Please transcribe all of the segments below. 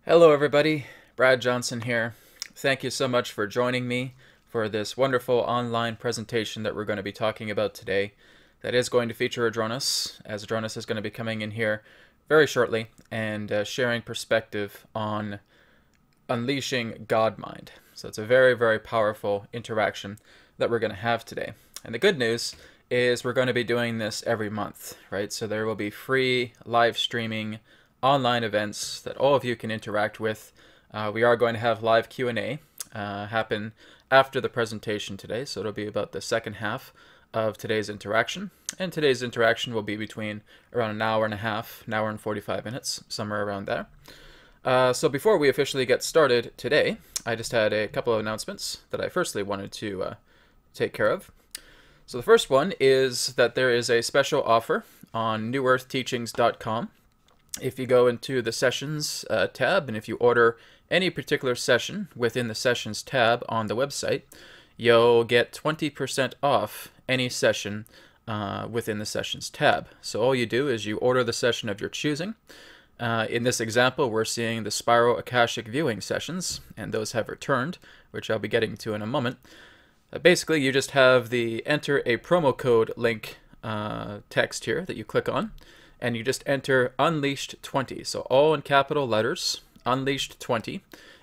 Hello everybody, Brad Johnson here. Thank you so much for joining me for this wonderful online presentation that we're going to be talking about today. That is going to feature Adronis, as Adronis is going to be coming in here very shortly and sharing perspective on unleashing God mind. So it's a very, very powerful interaction that we're going to have today. And the good news is we're going to be doing this every month, right? So there will be free live streaming online events that all of you can interact with. We are going to have live Q&A happen after the presentation today, so it'll be about the second half of today's interaction. And today's interaction will be between around an hour and a half, an hour and 45 minutes, somewhere around there. So before we officially get started today, I just had a couple of announcements that I firstly wanted to take care of. So the first one is that there is a special offer on newearthteachings.com. If you go into the Sessions tab, and if you order any particular session within the Sessions tab on the website, you'll get 20% off any session within the Sessions tab. So all you do is you order the session of your choosing. In this example, we're seeing the Spiral Akashic Viewing sessions, and those have returned, which I'll be getting to in a moment. Basically, you just have the enter a promo code link text here that you click on, and you just enter Unleashed 20, so all in capital letters, Unleashed 20,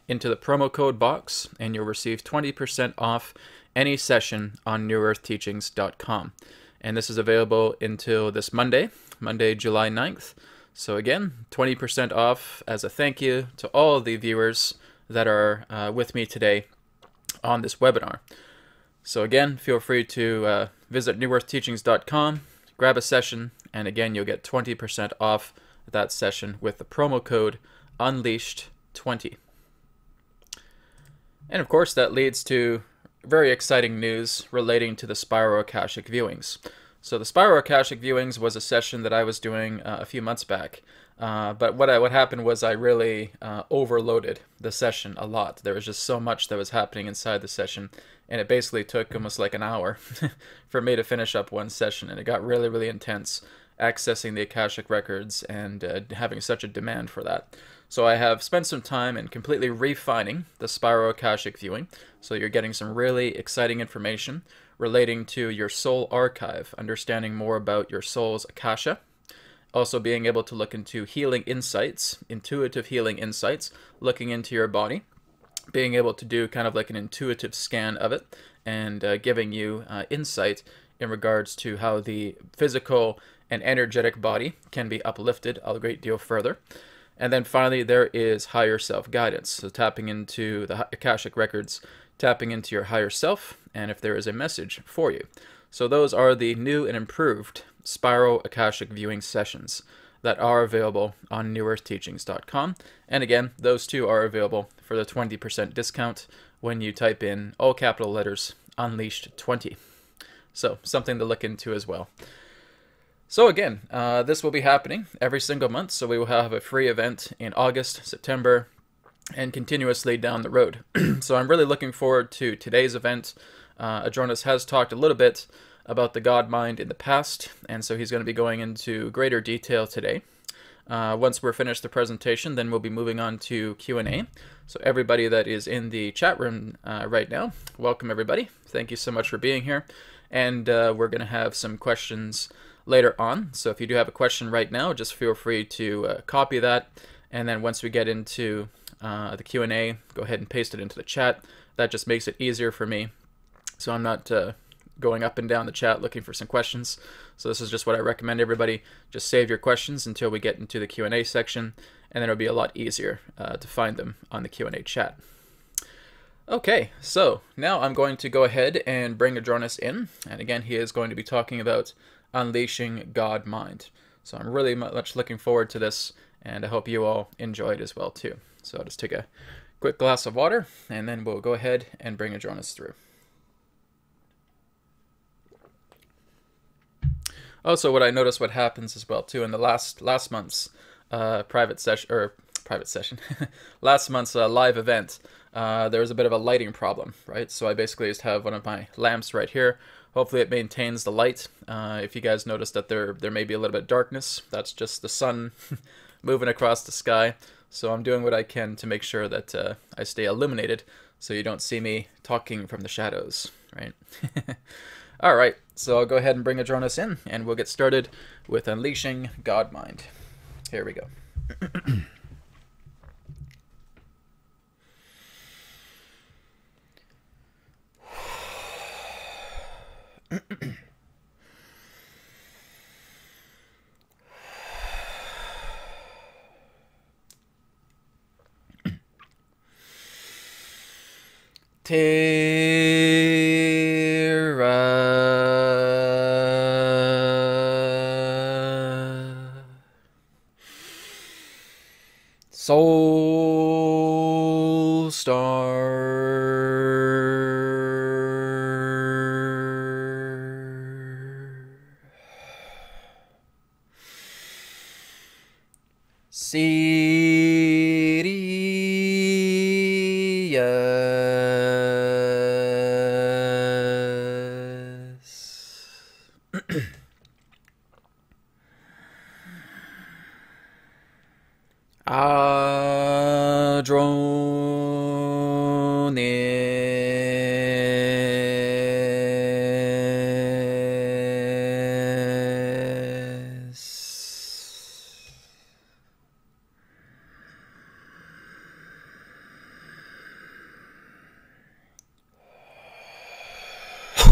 into the promo code box, and you'll receive 20% off any session on newearthteachings.com. And this is available until this Monday, July 9th. So again, 20% off as a thank you to all of the viewers that are with me today on this webinar. So again, feel free to visit newearthteachings.com, grab a session, and again, you'll get 20% off that session with the promo code Unleashed20. And of course, that leads to very exciting news relating to the Spiral Akashic Viewings. So the Spiral Akashic Viewings was a session that I was doing a few months back. But what happened was I really overloaded the session a lot. There was just so much that was happening inside the session, and it basically took almost like an hour for me to finish up one session, and it got really, really intense accessing the Akashic records and having such a demand for that. So I have spent some time in completely refining the Spiral Akashic Viewing, so you're getting some really exciting information relating to your soul archive, understanding more about your soul's Akasha, also being able to look into healing insights, intuitive healing insights, looking into your body, being able to do kind of like an intuitive scan of it, and giving you insight in regards to how the physical and energetic body can be uplifted a great deal further. And then finally, there is higher self-guidance, so tapping into the Akashic records, tapping into your higher self, and if there is a message for you. So those are the new and improved Spiral Akashic Viewing sessions that are available on newearthteachings.com. And again, those two are available for the 20% discount when you type in all capital letters Unleashed20. So something to look into as well. So again, this will be happening every single month. So we will have a free event in August, September, and continuously down the road. So I'm really looking forward to today's event. Adronis has talked a little bit about the God mind in the past, and so he's going to be going into greater detail today. Once we're finished the presentation, then we'll be moving on to Q&A. So everybody that is in the chat room right now, welcome everybody. Thank you so much for being here. And we're going to have some questions later on. So if you do have a question right now, just feel free to copy that. And then once we get into the Q&A, go ahead and paste it into the chat. That just makes it easier for me. So I'm not going up and down the chat looking for some questions. So this is just what I recommend everybody. Just save your questions until we get into the Q&A section, and then it'll be a lot easier to find them on the Q&A chat. Okay, so now I'm going to go ahead and bring Adronis in. And again, he is going to be talking about unleashing God mind. So I'm really much looking forward to this, and I hope you all enjoy it as well too. So I'll just take a quick glass of water, and then we'll go ahead and bring Adronis through. Also, what I noticed what happens as well too in the last month's private session, last month's live event, there was a bit of a lighting problem, right? So I basically just have one of my lamps right here. Hopefully it maintains the light. If you guys notice that there may be a little bit of darkness, that's just the sun moving across the sky. So I'm doing what I can to make sure that I stay illuminated so you don't see me talking from the shadows, right? All right, so I'll go ahead and bring Adronis in, and we'll get started with Unleashing God Mind. Here we go. Soul Star Sirius Adronis.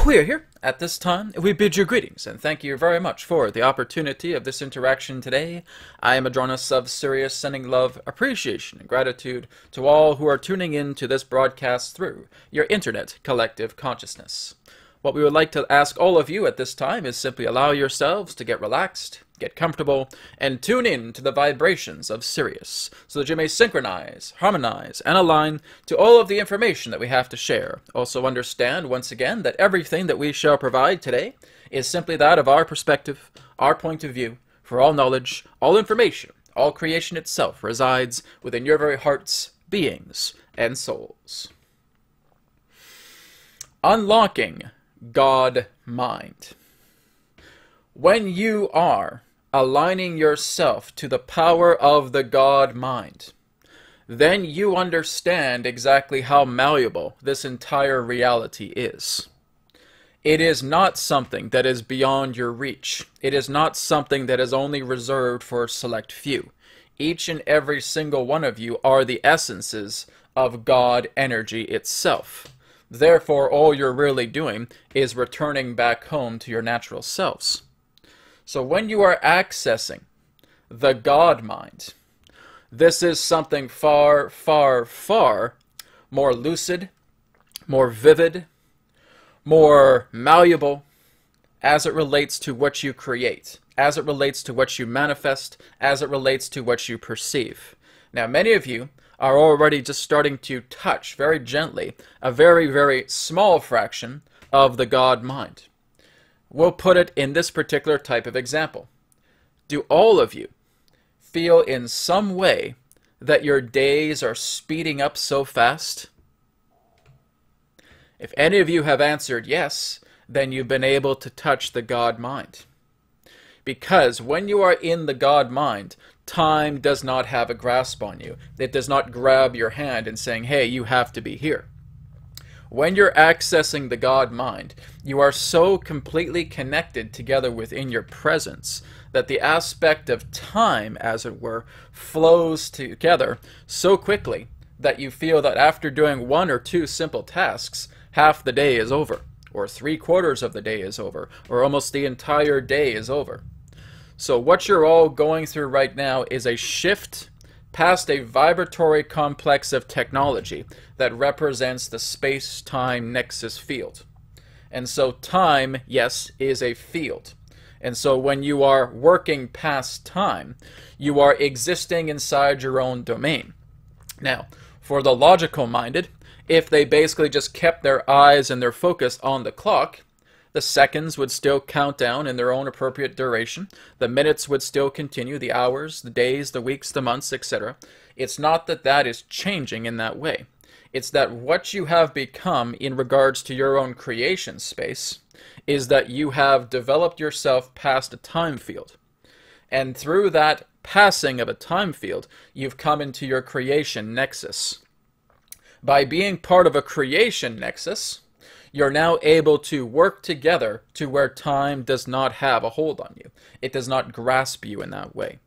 We are here at this time. We bid you greetings and thank you very much for the opportunity of this interaction today. I am Adronis of Sirius, sending love, appreciation, and gratitude to all who are tuning in to this broadcast through your internet collective consciousness. What we would like to ask all of you at this time is simply allow yourselves to get relaxed, get comfortable, and tune in to the vibrations of Sirius so that you may synchronize, harmonize, and align to all of the information that we have to share. Also understand, once again, that everything that we shall provide today is simply that of our perspective, our point of view, for all knowledge, all information, all creation itself resides within your very hearts, beings, and souls. Unlocking God Mind. When you are aligning yourself to the power of the God Mind, then you understand exactly how malleable this entire reality is. It is not something that is beyond your reach. It is not something that is only reserved for a select few. Each and every single one of you are the essences of God energy itself. Therefore, all you're really doing is returning back home to your natural selves. So when you are accessing the God Mind, this is something far, far, far more lucid, more vivid, more malleable as it relates to what you create, as it relates to what you manifest, as it relates to what you perceive. Now, many of you are already just starting to touch very gently a very, very small fraction of the God Mind. We'll put it in this particular type of example. Do all of you feel in some way that your days are speeding up so fast? If any of you have answered yes, then you've been able to touch the God Mind. Because when you are in the God Mind, time does not have a grasp on you. It does not grab your hand and saying, hey, you have to be here. When you're accessing the God Mind, you are so completely connected together within your presence that the aspect of time, as it were, flows together so quickly that you feel that after doing one or two simple tasks, half the day is over, or 3/4 of the day is over, or almost the entire day is over. So what you're all going through right now is a shift past a vibratory complex of technology that represents the space-time nexus field. And so time, yes, is a field. And so when you are working past time, you are existing inside your own domain. Now, for the logical-minded, if they basically just kept their eyes and their focus on the clock, the seconds would still count down in their own appropriate duration. The minutes would still continue, the hours, the days, the weeks, the months, etc. It's not that that is changing in that way. It's that what you have become in regards to your own creation space is that you have developed yourself past a time field. And through that passing of a time field, you've come into your creation nexus. By being part of a creation nexus, you're now able to work together to where time does not have a hold on you. It does not grasp you in that way.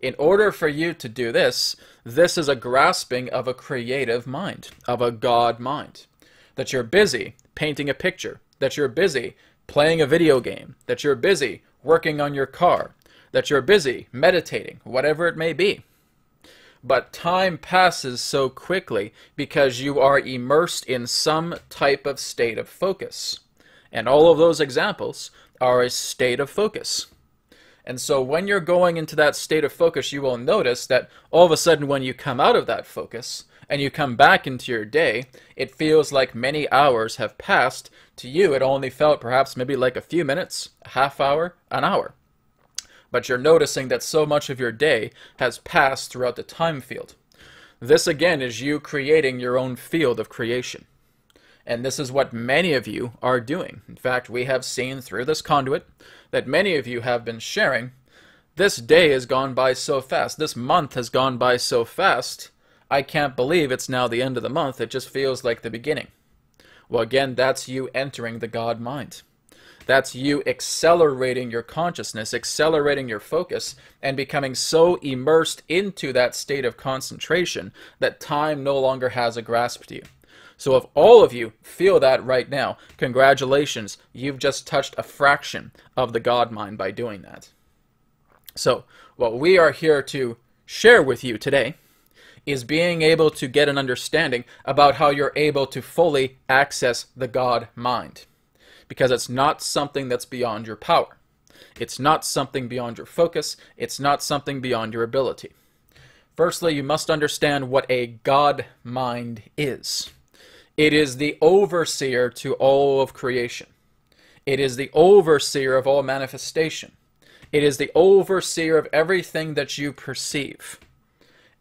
In order for you to do this, this is a grasping of a creative mind, of a God mind. That you're busy painting a picture, that you're busy playing a video game, that you're busy working on your car, that you're busy meditating, whatever it may be. But time passes so quickly because you are immersed in some type of state of focus. And all of those examples are a state of focus. And so when you're going into that state of focus, you will notice that all of a sudden when you come out of that focus and you come back into your day, it feels like many hours have passed. To you, it only felt perhaps maybe like a few minutes, a half hour, an hour. But you're noticing that so much of your day has passed throughout the time field. This again is you creating your own field of creation. And this is what many of you are doing. In fact, we have seen through this conduit that many of you have been sharing, this day has gone by so fast, this month has gone by so fast, I can't believe it's now the end of the month, it just feels like the beginning. Well, again, that's you entering the God mind. That's you accelerating your consciousness, accelerating your focus, and becoming so immersed into that state of concentration that time no longer has a grasp to you. So if all of you feel that right now, congratulations, you've just touched a fraction of the God mind by doing that. So what we are here to share with you today is being able to get an understanding about how you're able to fully access the God mind. Because it's not something that's beyond your power. It's not something beyond your focus. It's not something beyond your ability. Firstly, you must understand what a God mind is. It is the overseer to all of creation. It is the overseer of all manifestation. It is the overseer of everything that you perceive.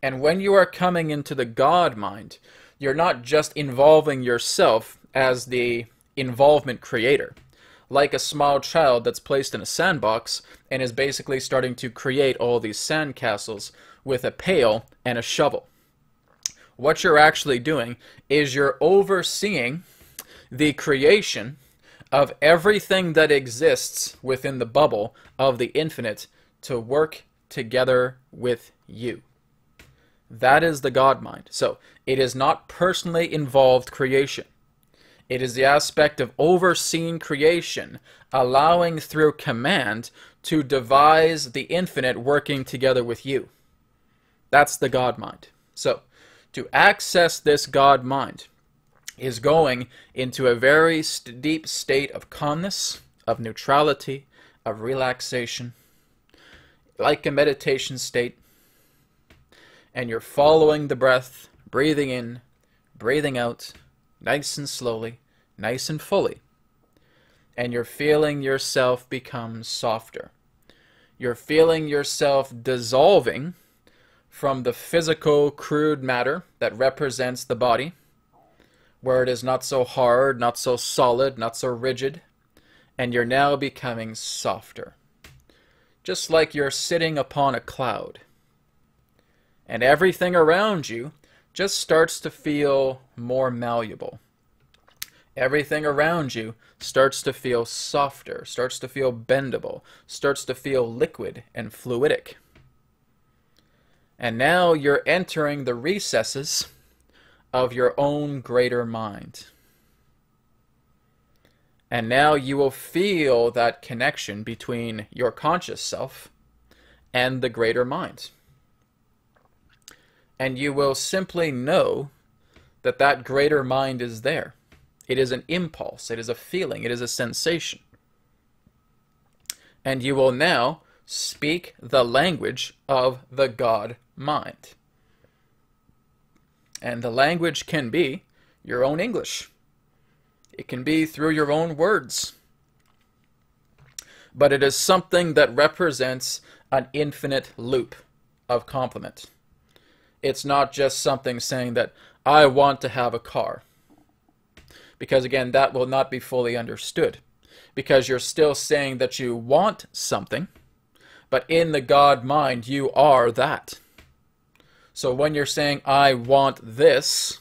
And when you are coming into the God mind, you're not just involving yourself as the involvement creator, like a small child that's placed in a sandbox and is basically starting to create all these sandcastles with a pail and a shovel. What you're actually doing is you're overseeing the creation of everything that exists within the bubble of the infinite to work together with you. That is the God mind. So it is not personally involved creation. It is the aspect of overseeing creation, allowing through command to devise the infinite working together with you. That's the God mind. So, to access this God mind is going into a very deep state of calmness, of neutrality, of relaxation, like a meditation state. And you're following the breath, breathing in, breathing out, nice and slowly, nice and fully. And you're feeling yourself become softer. You're feeling yourself dissolving from the physical, crude matter that represents the body, where it is not so hard, not so solid, not so rigid, and you're now becoming softer. Just like you're sitting upon a cloud. And everything around you just starts to feel more malleable. Everything around you starts to feel softer, starts to feel bendable, starts to feel liquid and fluidic. And now you're entering the recesses of your own greater mind. And now you will feel that connection between your conscious self and the greater mind. And you will simply know that that greater mind is there. It is an impulse, it is a feeling, it is a sensation. And you will now speak the language of the God mind. And the language can be your own English. It can be through your own words. But it is something that represents an infinite loop of complement. It's not just something saying that I want to have a car. Because again, that will not be fully understood. Because you're still saying that you want something, But in the God mind, you are that. So when you're saying, I want this,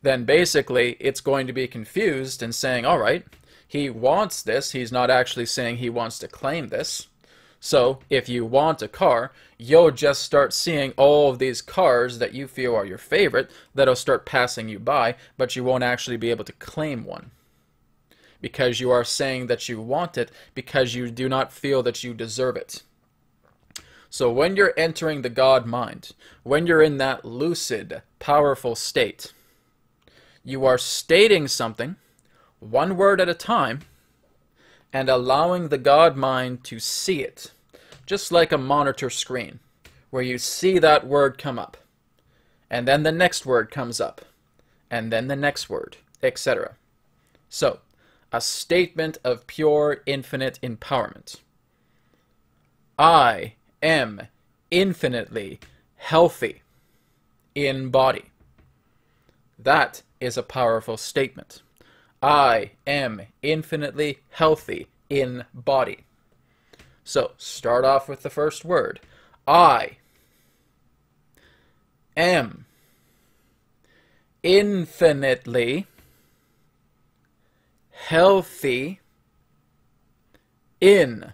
then basically it's going to be confused and saying, all right, he wants this. He's not actually saying he wants to claim this. So if you want a car, you'll just start seeing all of these cars that you feel are your favorite that'll start passing you by, but you won't actually be able to claim one. Because you are saying that you want it because you do not feel that you deserve it. So when you're entering the God mind, when you're in that lucid, powerful state, you are stating something, one word at a time, and allowing the God mind to see it. Just like a monitor screen, where you see that word come up, and then the next word comes up, and then the next word, etc. So, a statement of pure, infinite empowerment. I am infinitely healthy in body. That is a powerful statement. I am infinitely healthy in body. So, start off with the first word. I am infinitely healthy in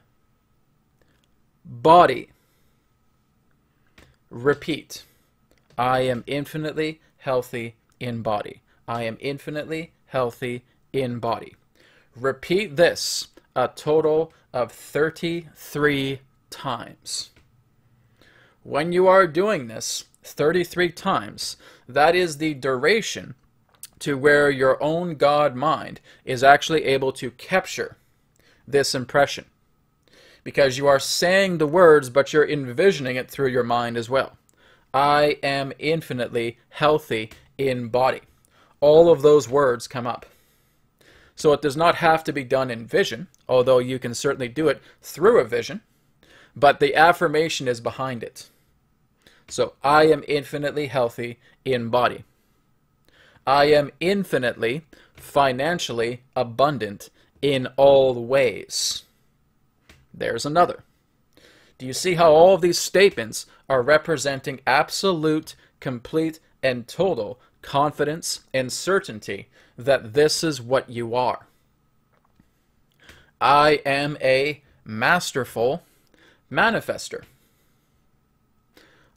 body. Repeat. I am infinitely healthy in body. I am infinitely healthy in body. Repeat this a total of 33 times. When you are doing this 33 times, that is the duration to where your own God mind is actually able to capture this impression. Because you are saying the words, but you're envisioning it through your mind as well. I am infinitely healthy in body. All of those words come up. So it does not have to be done in vision, although you can certainly do it through a vision, but the affirmation is behind it. So, I am infinitely healthy in body. I am infinitely financially abundant in all ways. There's another. Do you see how all of these statements are representing absolute, complete, and total confidence and certainty that this is what you are? I am a masterful manifester.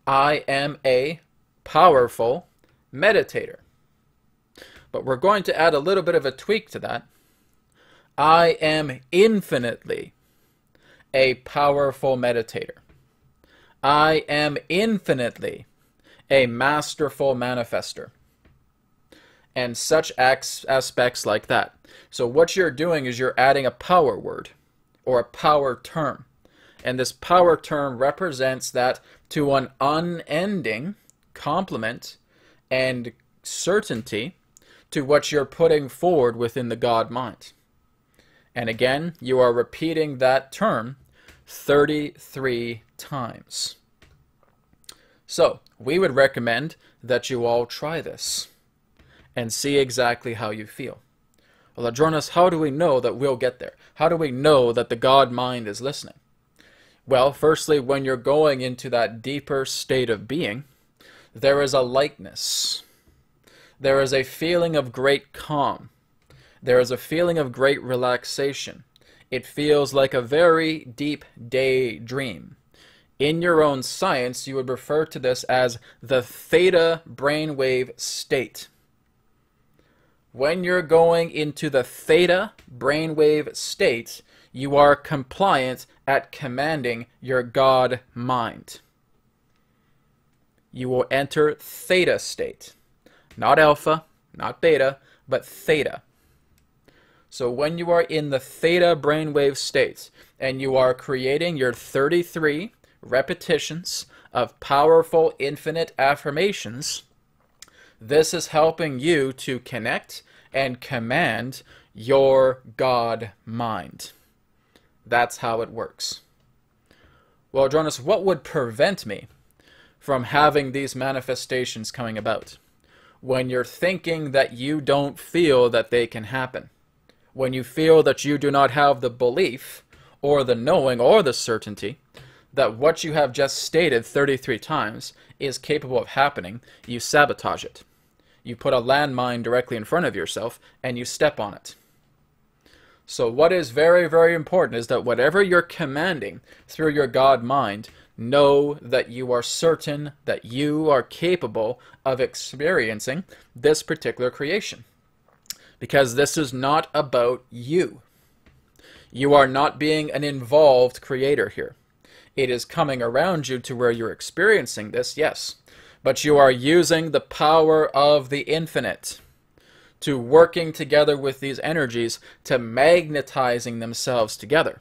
I am a powerful meditator. But we're going to add a little bit of a tweak to that. I am infinitely a powerful meditator. I am infinitely a masterful manifester. And such aspects like that. So what you're doing is you're adding a power word or a power term. And this power term represents that to an unending complement and certainty to what you're putting forward within the God mind. And again, you are repeating that term 33 times. So, we would recommend that you all try this and see exactly how you feel. Well, Adronis, how do we know that we'll get there? How do we know that the God mind is listening? Well, firstly, when you're going into that deeper state of being, there is a lightness. There is a feeling of great calm. There is a feeling of great relaxation. It feels like a very deep daydream. In your own science, you would refer to this as the theta brainwave state. When you're going into the theta brainwave state, you are compliant at commanding your God mind. You will enter theta state. Not alpha, not beta, but theta. So when you are in the theta brainwave state and you are creating your 33 repetitions of powerful infinite affirmations, this is helping you to connect and command your God mind. That's how it works. Well, Adronis, what would prevent me from having these manifestations coming about? When you're thinking that you don't feel that they can happen. When you feel that you do not have the belief or the knowing or the certainty that what you have just stated 33 times is capable of happening, you sabotage it. You put a landmine directly in front of yourself and you step on it. So what is very, very important is that whatever you're commanding through your God mind, know that you are certain that you are capable of experiencing this particular creation. Because this is not about you. You are not being an involved creator here. It is coming around you to where you're experiencing this, yes. But you are using the power of the infinite to working together with these energies to magnetizing themselves together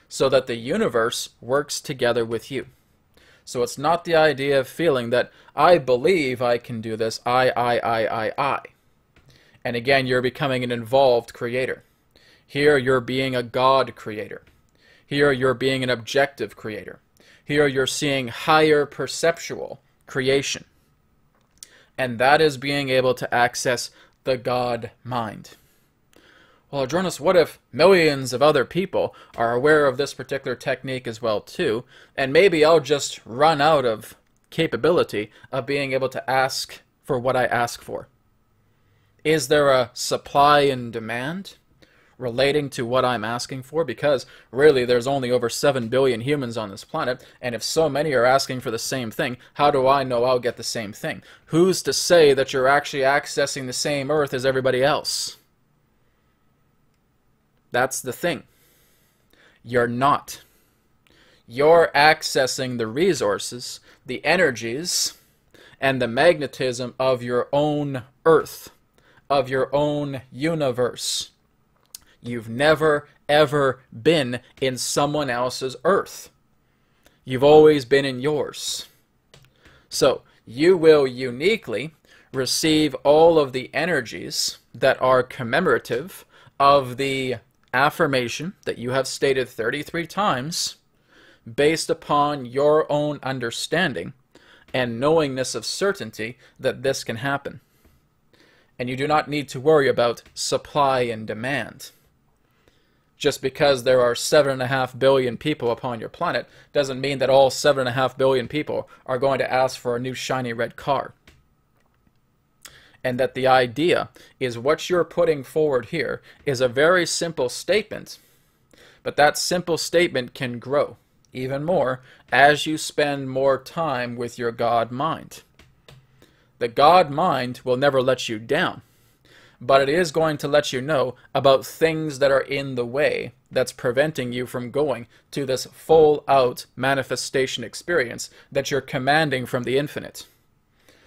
so that the universe works together with you. So it's not the idea of feeling that I believe I can do this, I. And again, you're becoming an involved creator. Here you're being a God creator. Here you're being an objective creator. Here you're seeing higher perceptual creation. And that is being able to access the God mind. Well, Adronis, what if millions of other people are aware of this particular technique as well too, and maybe I'll just run out of capability of being able to ask for what I ask for? Is there a supply and demand relating to what I'm asking for? Because really there's only over 7 billion humans on this planet, and if so many are asking for the same thing, how do I know I'll get the same thing? Who's to say that you're actually accessing the same earth as everybody else? That's the thing. You're not. You're accessing the resources, the energies, and the magnetism of your own earth, of your own universe. You've never, ever been in someone else's earth. You've always been in yours. So you will uniquely receive all of the energies that are commemorative of the affirmation that you have stated 33 times based upon your own understanding and knowingness of certainty that this can happen. And you do not need to worry about supply and demand. Just because there are 7.5 billion people upon your planet doesn't mean that all 7.5 billion people are going to ask for a new shiny red car. And that the idea is what you're putting forward here is a very simple statement, but that simple statement can grow even more as you spend more time with your God mind. The God mind will never let you down, but it is going to let you know about things that are in the way that's preventing you from going to this full-out manifestation experience that you're commanding from the infinite.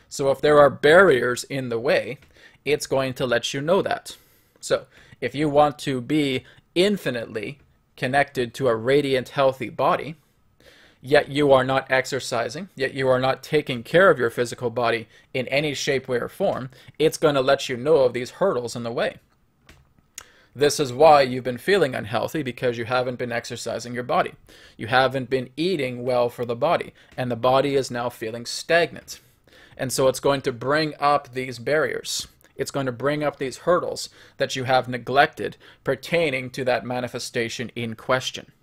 So if there are barriers in the way, it's going to let you know that. So if you want to be infinitely connected to a radiant, healthy body, yet you are not exercising, yet you are not taking care of your physical body in any shape, way, or form, it's going to let you know of these hurdles in the way. This is why you've been feeling unhealthy, because you haven't been exercising your body. You haven't been eating well for the body, and the body is now feeling stagnant. And so it's going to bring up these barriers. It's going to bring up these hurdles that you have neglected pertaining to that manifestation in question.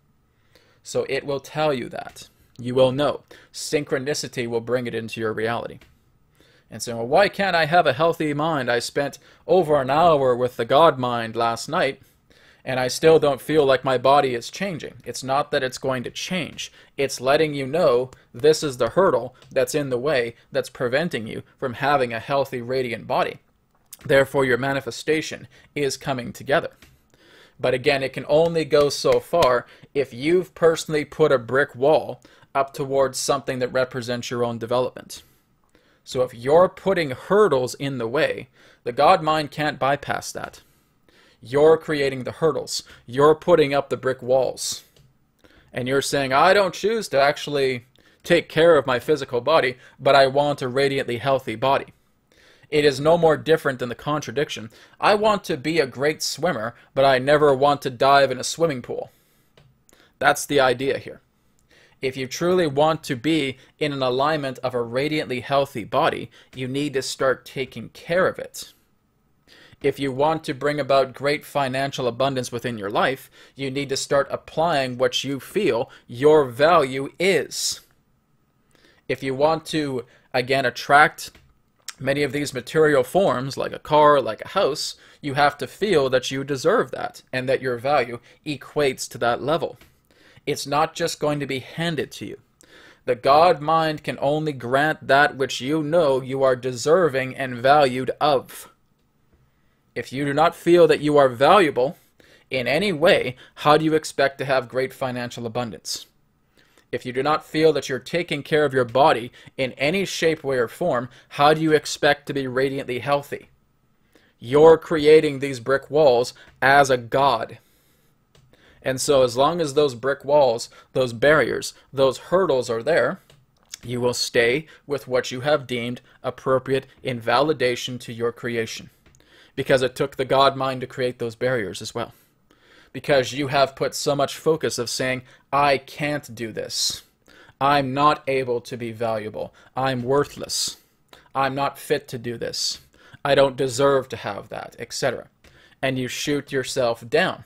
So it will tell you that. You will know. Synchronicity will bring it into your reality. And so, well, why can't I have a healthy mind? I spent over an hour with the God mind last night, and I still don't feel like my body is changing. It's not that it's going to change. It's letting you know this is the hurdle that's in the way that's preventing you from having a healthy, radiant body. Therefore, your manifestation is coming together. But again, it can only go so far if you've personally put a brick wall up towards something that represents your own development. So if you're putting hurdles in the way, the God mind can't bypass that. You're creating the hurdles. You're putting up the brick walls. And you're saying, I don't choose to actually take care of my physical body, but I want a radiantly healthy body. It is no more different than the contradiction. I want to be a great swimmer, but I never want to dive in a swimming pool. That's the idea here. If you truly want to be in an alignment of a radiantly healthy body, you need to start taking care of it. If you want to bring about great financial abundance within your life, you need to start applying what you feel your value is. If you want to, again, attract many of these material forms, like a car, like a house, you have to feel that you deserve that and that your value equates to that level. It's not just going to be handed to you. The God mind can only grant that which you know you are deserving and valued of. If you do not feel that you are valuable in any way, how do you expect to have great financial abundance? If you do not feel that you're taking care of your body in any shape, way, or form, how do you expect to be radiantly healthy? You're creating these brick walls as a god. And so as long as those brick walls, those barriers, those hurdles are there, you will stay with what you have deemed appropriate in validation to your creation. Because it took the God mind to create those barriers as well. Because you have put so much focus of saying, I can't do this. I'm not able to be valuable. I'm worthless. I'm not fit to do this. I don't deserve to have that, etc. And you shoot yourself down.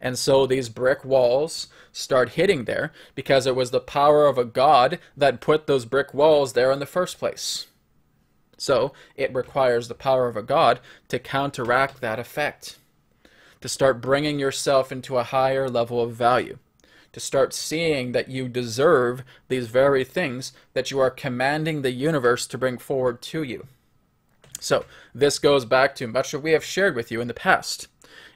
And so these brick walls start hitting there because it was the power of a God that put those brick walls there in the first place. So it requires the power of a God to counteract that effect, to start bringing yourself into a higher level of value, to start seeing that you deserve these very things that you are commanding the universe to bring forward to you. So this goes back to much that we have shared with you in the past,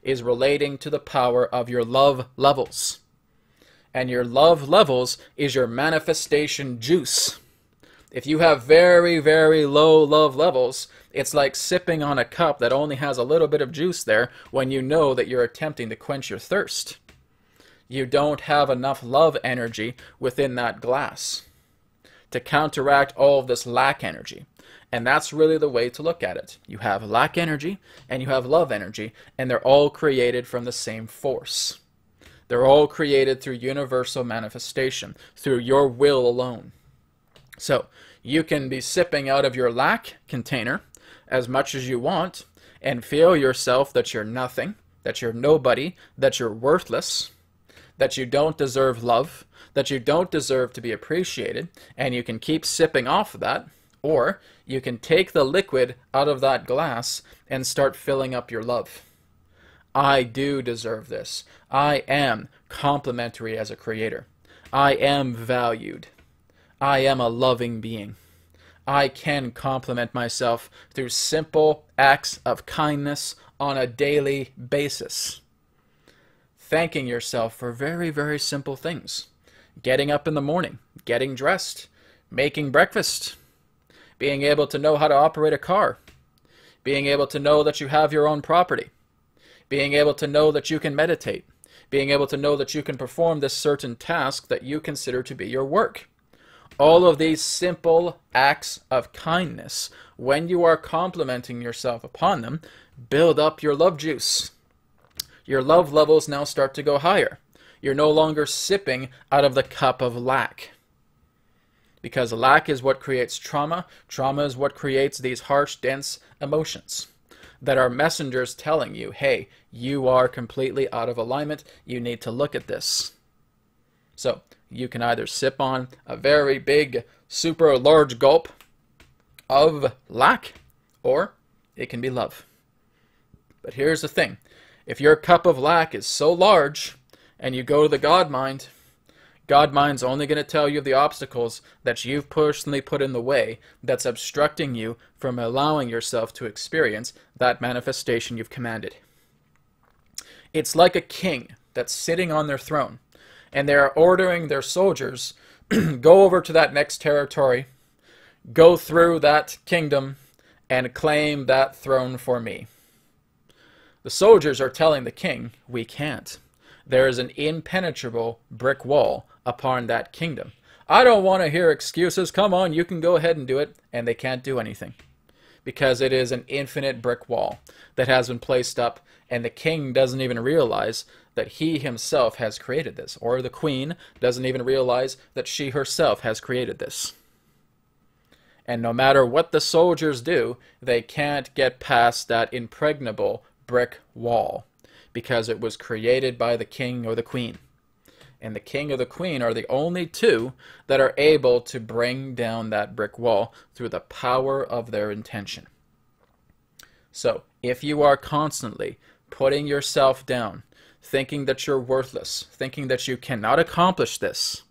is relating to the power of your love levels. And your love levels is your manifestation juice. If you have very, very low love levels, it's like sipping on a cup that only has a little bit of juice there when you know that you're attempting to quench your thirst. You don't have enough love energy within that glass to counteract all of this lack energy. And that's really the way to look at it. You have lack energy and you have love energy, and they're all created from the same force. They're all created through universal manifestation, through your will alone. So you can be sipping out of your lack container as much as you want and feel yourself that you're nothing, that you're nobody, that you're worthless, that you don't deserve love, that you don't deserve to be appreciated, and you can keep sipping off of that, or you can take the liquid out of that glass and start filling up your love. I do deserve this. I am complimentary as a creator. I am valued. I am a loving being. I can compliment myself through simple acts of kindness on a daily basis. Thanking yourself for very, very simple things. Getting up in the morning, getting dressed, making breakfast, being able to know how to operate a car, being able to know that you have your own property, being able to know that you can meditate, being able to know that you can perform this certain task that you consider to be your work. All of these simple acts of kindness, when you are complimenting yourself upon them, build up your love juice. Your love levels now start to go higher. You're no longer sipping out of the cup of lack. Because lack is what creates trauma. Trauma is what creates these harsh, dense emotions that are messengers telling you, hey, you are completely out of alignment. You need to look at this. So you can either sip on a very big, super large gulp of lack, or it can be love. But here's the thing. If your cup of lack is so large and you go to the God mind, God mind's only going to tell you of the obstacles that you've personally put in the way that's obstructing you from allowing yourself to experience that manifestation you've commanded. It's like a king that's sitting on their throne, and they're ordering their soldiers, go over to that next territory, go through that kingdom, and claim that throne for me. The soldiers are telling the king, we can't. There is an impenetrable brick wall upon that kingdom. I don't want to hear excuses. Come on, you can go ahead and do it. And they can't do anything. Because it is an infinite brick wall that has been placed up, and the king doesn't even realize that he himself has created this. Or the queen doesn't even realize that she herself has created this. And no matter what the soldiers do, they can't get past that impregnable brick wall because it was created by the king or the queen. And the king or the queen are the only two that are able to bring down that brick wall through the power of their intention. So, if you are constantly putting yourself down, thinking that you're worthless, thinking that you cannot accomplish this,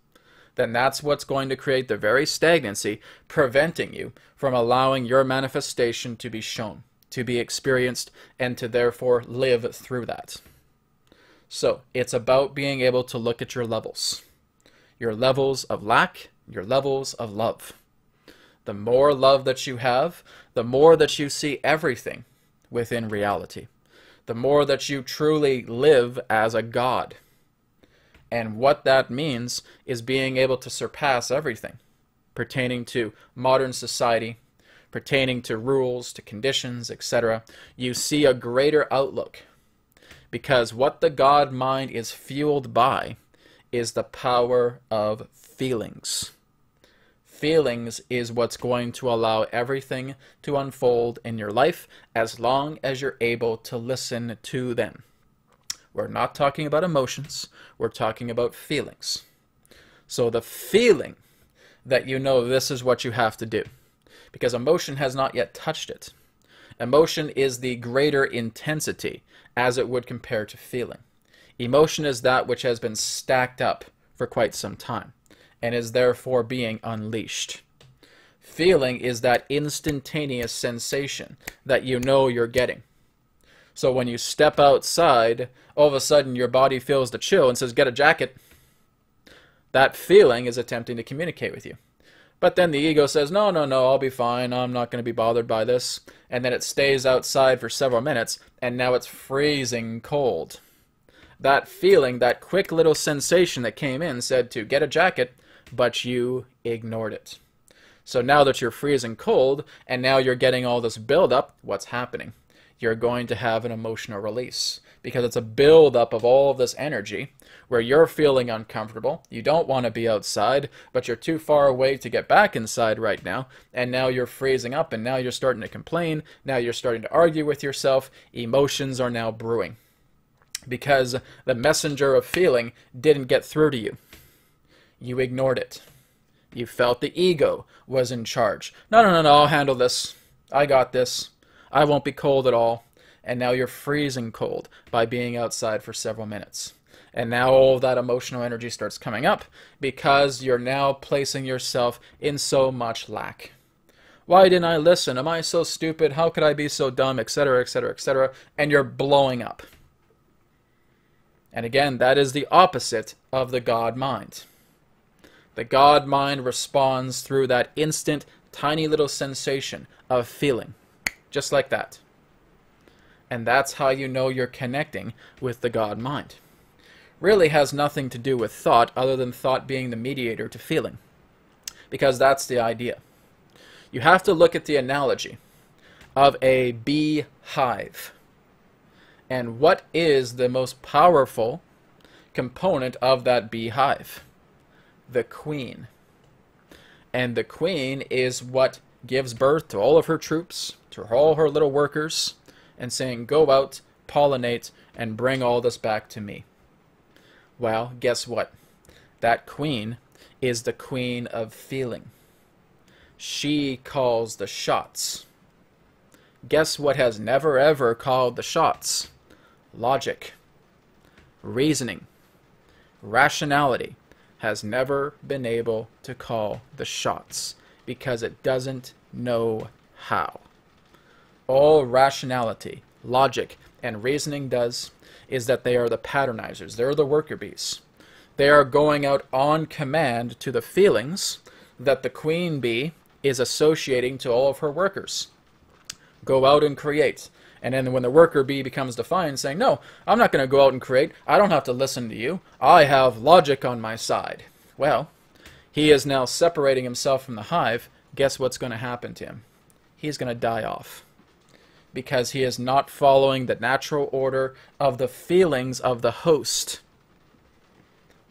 then that's what's going to create the very stagnancy, preventing you from allowing your manifestation to be shown, to be experienced, and to therefore live through that. So, it's about being able to look at your levels of lack, your levels of love. The more love that you have, the more that you see everything within reality. The more that you truly live as a God. And what that means is being able to surpass everything pertaining to modern society, pertaining to rules, to conditions, etc. You see a greater outlook. Because what the God mind is fueled by is the power of feelings. Feelings is what's going to allow everything to unfold in your life as long as you're able to listen to them. We're not talking about emotions, we're talking about feelings. So the feeling that you know this is what you have to do, because emotion has not yet touched it. Emotion is the greater intensity as it would compare to feeling. Emotion is that which has been stacked up for quite some time and is therefore being unleashed. Feeling is that instantaneous sensation that you know you're getting. So when you step outside, all of a sudden your body feels the chill and says, get a jacket. That feeling is attempting to communicate with you. But then the ego says, no, no, no, I'll be fine. I'm not going to be bothered by this. And then it stays outside for several minutes, and now it's freezing cold. That feeling, that quick little sensation that came in said to get a jacket, but you ignored it. So now that you're freezing cold, and now you're getting all this buildup, what's happening? You're going to have an emotional release, because it's a buildup of all of this energy where you're feeling uncomfortable. You don't want to be outside, but you're too far away to get back inside right now, and now you're freezing up, and now you're starting to complain. Now you're starting to argue with yourself. Emotions are now brewing because the messenger of feeling didn't get through to you. You ignored it. You felt the ego was in charge. No, no, no, no, I'll handle this. I got this. I won't be cold at all. And now you're freezing cold by being outside for several minutes. And now all of that emotional energy starts coming up because you're now placing yourself in so much lack. Why didn't I listen? Am I so stupid? How could I be so dumb? Etc., etc., etc. And you're blowing up. And again, that is the opposite of the God mind. The God mind responds through that instant, tiny little sensation of feeling. Just like that. And that's how you know you're connecting with the God mind. Really has nothing to do with thought other than thought being the mediator to feeling. Because that's the idea. You have to look at the analogy of a beehive. And what is the most powerful component of that beehive? The queen. And the queen is what gives birth to all of her troops, to all her little workers, and saying, go out, pollinate, and bring all this back to me. Well, guess what? That queen is the queen of feeling. She calls the shots. Guess what has never ever called the shots? Logic. Reasoning. Rationality has never been able to call the shots because it doesn't know how. All rationality, logic, and reasoning does is that they are the patternizers. They're the worker bees. They are going out on command to the feelings that the queen bee is associating to all of her workers. Go out and create. And then when the worker bee becomes defiant, saying, no, I'm not going to go out and create. I don't have to listen to you. I have logic on my side. Well, he is now separating himself from the hive. Guess what's going to happen to him? He's going to die off. Because he is not following the natural order of the feelings of the host.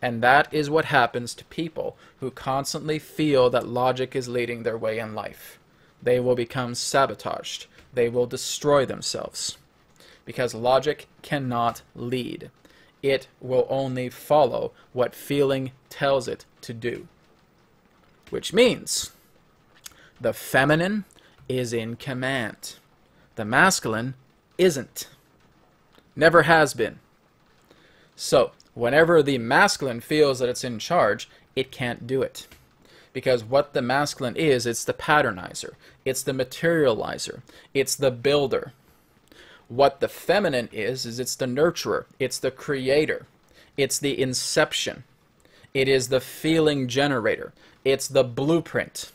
And that is what happens to people who constantly feel that logic is leading their way in life. They will become sabotaged. They will destroy themselves. Because logic cannot lead. It will only follow what feeling tells it to do. Which means the feminine is in command. The masculine isn't. Never has been. So, whenever the masculine feels that it's in charge, it can't do it. Because what the masculine is, it's the patternizer. It's the materializer. It's the builder. What the feminine is it's the nurturer. It's the creator. It's the inception. It is the feeling generator. It's the blueprint.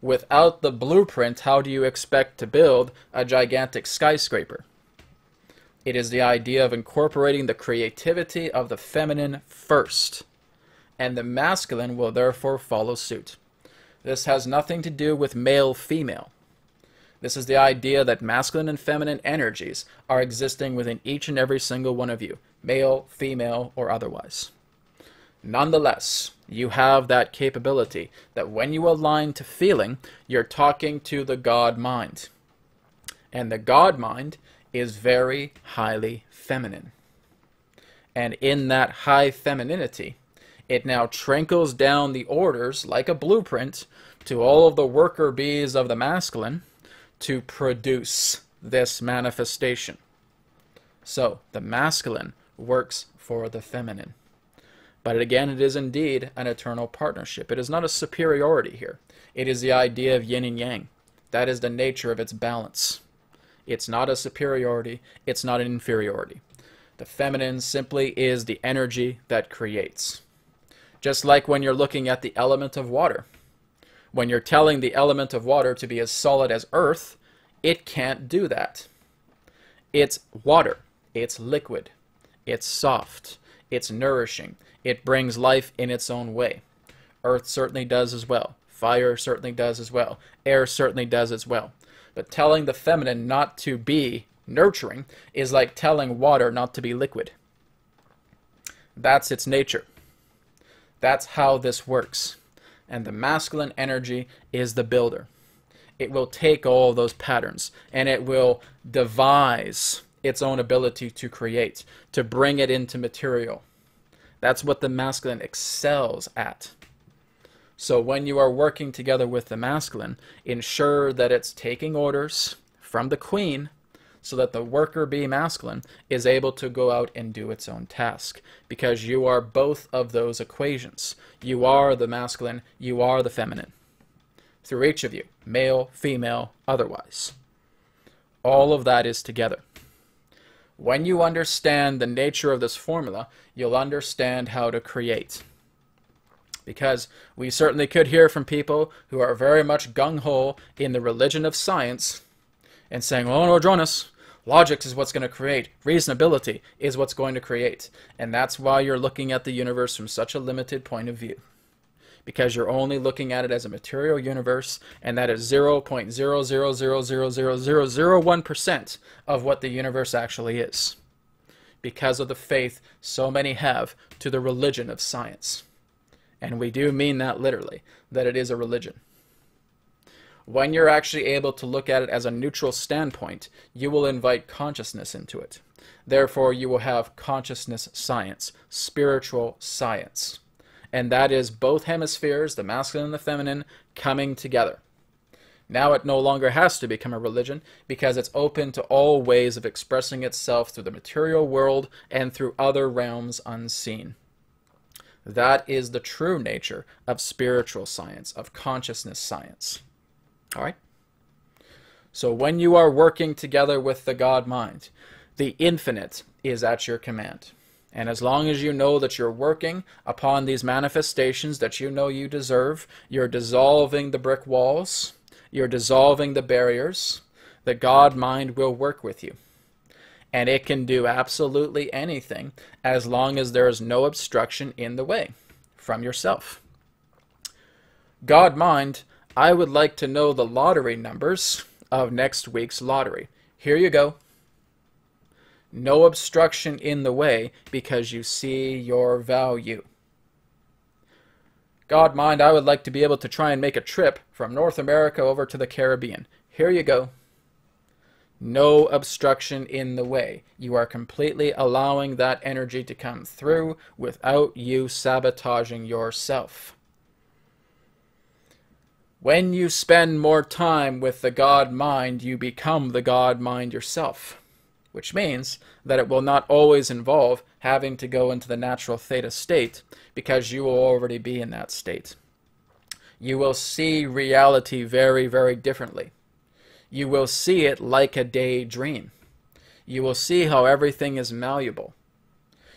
Without the blueprint, how do you expect to build a gigantic skyscraper? It is the idea of incorporating the creativity of the feminine first, and the masculine will therefore follow suit. This has nothing to do with male-female. This is the idea that masculine and feminine energies are existing within each and every single one of you, male, female, or otherwise. Nonetheless, you have that capability that when you align to feeling, you're talking to the God mind. And the God mind is very highly feminine. And in that high femininity, it now trickles down the orders like a blueprint to all of the worker bees of the masculine to produce this manifestation. So, the masculine works for the feminine. But again, it is indeed an eternal partnership. It is not a superiority here. It is the idea of yin and yang. That is the nature of its balance. It's not a superiority. It's not an inferiority. The feminine simply is the energy that creates. Just like when you're looking at the element of water. When you're telling the element of water to be as solid as earth, it can't do that. It's water. It's liquid. It's soft. It's nourishing. It brings life in its own way. Earth certainly does as well. Fire certainly does as well. Air certainly does as well. But telling the feminine not to be nurturing is like telling water not to be liquid. That's its nature. That's how this works. And the masculine energy is the builder. It will take all those patterns and it will devise its own ability to create, to bring it into material. That's what the masculine excels at. So when you are working together with the masculine, ensure that it's taking orders from the queen so that the worker bee masculine is able to go out and do its own task. Because you are both of those equations. You are the masculine, you are the feminine. Through each of you, male, female, otherwise. All of that is together. When you understand the nature of this formula, you'll understand how to create. Because we certainly could hear from people who are very much gung-ho in the religion of science and saying, oh no, Adronis, logic is what's going to create. Reasonability is what's going to create. And that's why you're looking at the universe from such a limited point of view. Because you're only looking at it as a material universe, and that is 0.000000001% of what the universe actually is. Because of the faith so many have to the religion of science. And we do mean that literally, that it is a religion. When you're actually able to look at it as a neutral standpoint, you will invite consciousness into it. Therefore, you will have consciousness science, spiritual science. And that is both hemispheres, the masculine and the feminine, coming together. Now it no longer has to become a religion because it's open to all ways of expressing itself through the material world and through other realms unseen. That is the true nature of spiritual science, of consciousness science. All right? So when you are working together with the God mind, the infinite is at your command. And as long as you know that you're working upon these manifestations that you know you deserve, you're dissolving the brick walls, you're dissolving the barriers, the God mind will work with you. And it can do absolutely anything as long as there is no obstruction in the way from yourself. God mind, I would like to know the lottery numbers of next week's lottery. Here you go. No obstruction in the way because you see your value. God, mind, I would like to be able to try and make a trip from North America over to the Caribbean. Here you go. No obstruction in the way. You are completely allowing that energy to come through without you sabotaging yourself. When you spend more time with the God mind, you become the God mind yourself, which means that it will not always involve having to go into the natural theta state because you will already be in that state. You will see reality very, very differently. You will see it like a daydream. You will see how everything is malleable.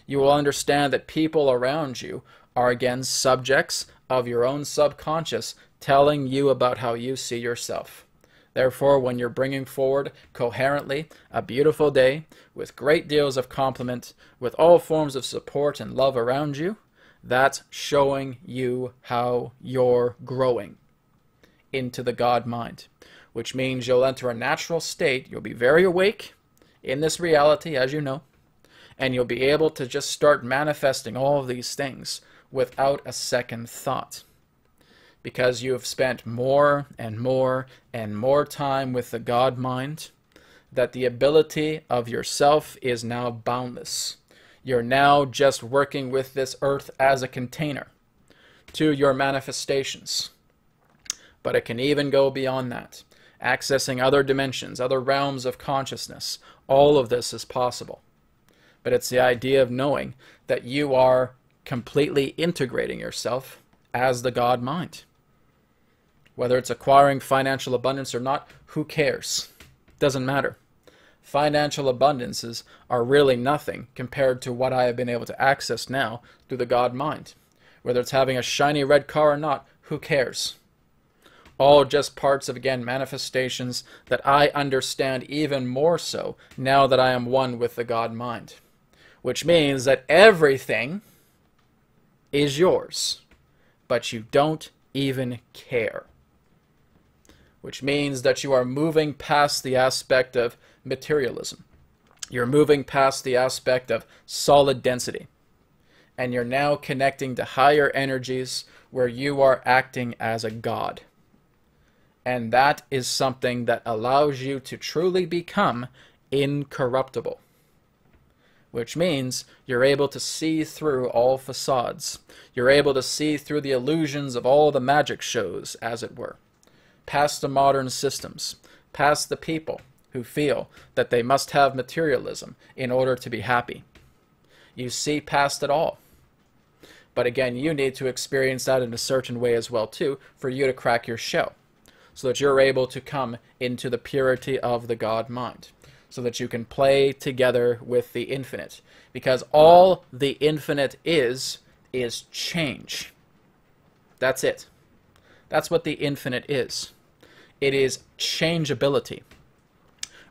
You will understand that people around you are again subjects of your own subconscious telling you about how you see yourself. Therefore, when you're bringing forward coherently a beautiful day with great deals of compliment, with all forms of support and love around you, that's showing you how you're growing into the God mind, which means you'll enter a natural state. You'll be very awake in this reality, as you know, and you'll be able to just start manifesting all of these things without a second thought. Because you have spent more and more and more time with the God mind, that the ability of yourself is now boundless. You're now just working with this earth as a container to your manifestations. But it can even go beyond that, accessing other dimensions, other realms of consciousness. All of this is possible. But it's the idea of knowing that you are completely integrating yourself as the God mind. Whether it's acquiring financial abundance or not, who cares? Doesn't matter. Financial abundances are really nothing compared to what I have been able to access now through the God mind. Whether it's having a shiny red car or not, who cares? All just parts of, again, manifestations that I understand even more so now that I am one with the God mind. Which means that everything is yours, but you don't even care. Which means that you are moving past the aspect of materialism. You're moving past the aspect of solid density. And you're now connecting to higher energies where you are acting as a God. And that is something that allows you to truly become incorruptible. Which means you're able to see through all facades. You're able to see through the illusions of all the magic shows, as it were. Past the modern systems, past the people who feel that they must have materialism in order to be happy. You see past it all. But again, you need to experience that in a certain way as well too, for you to crack your shell, so that you're able to come into the purity of the God mind, so that you can play together with the infinite. Because all the infinite is change. That's it. That's what the infinite is. It is changeability.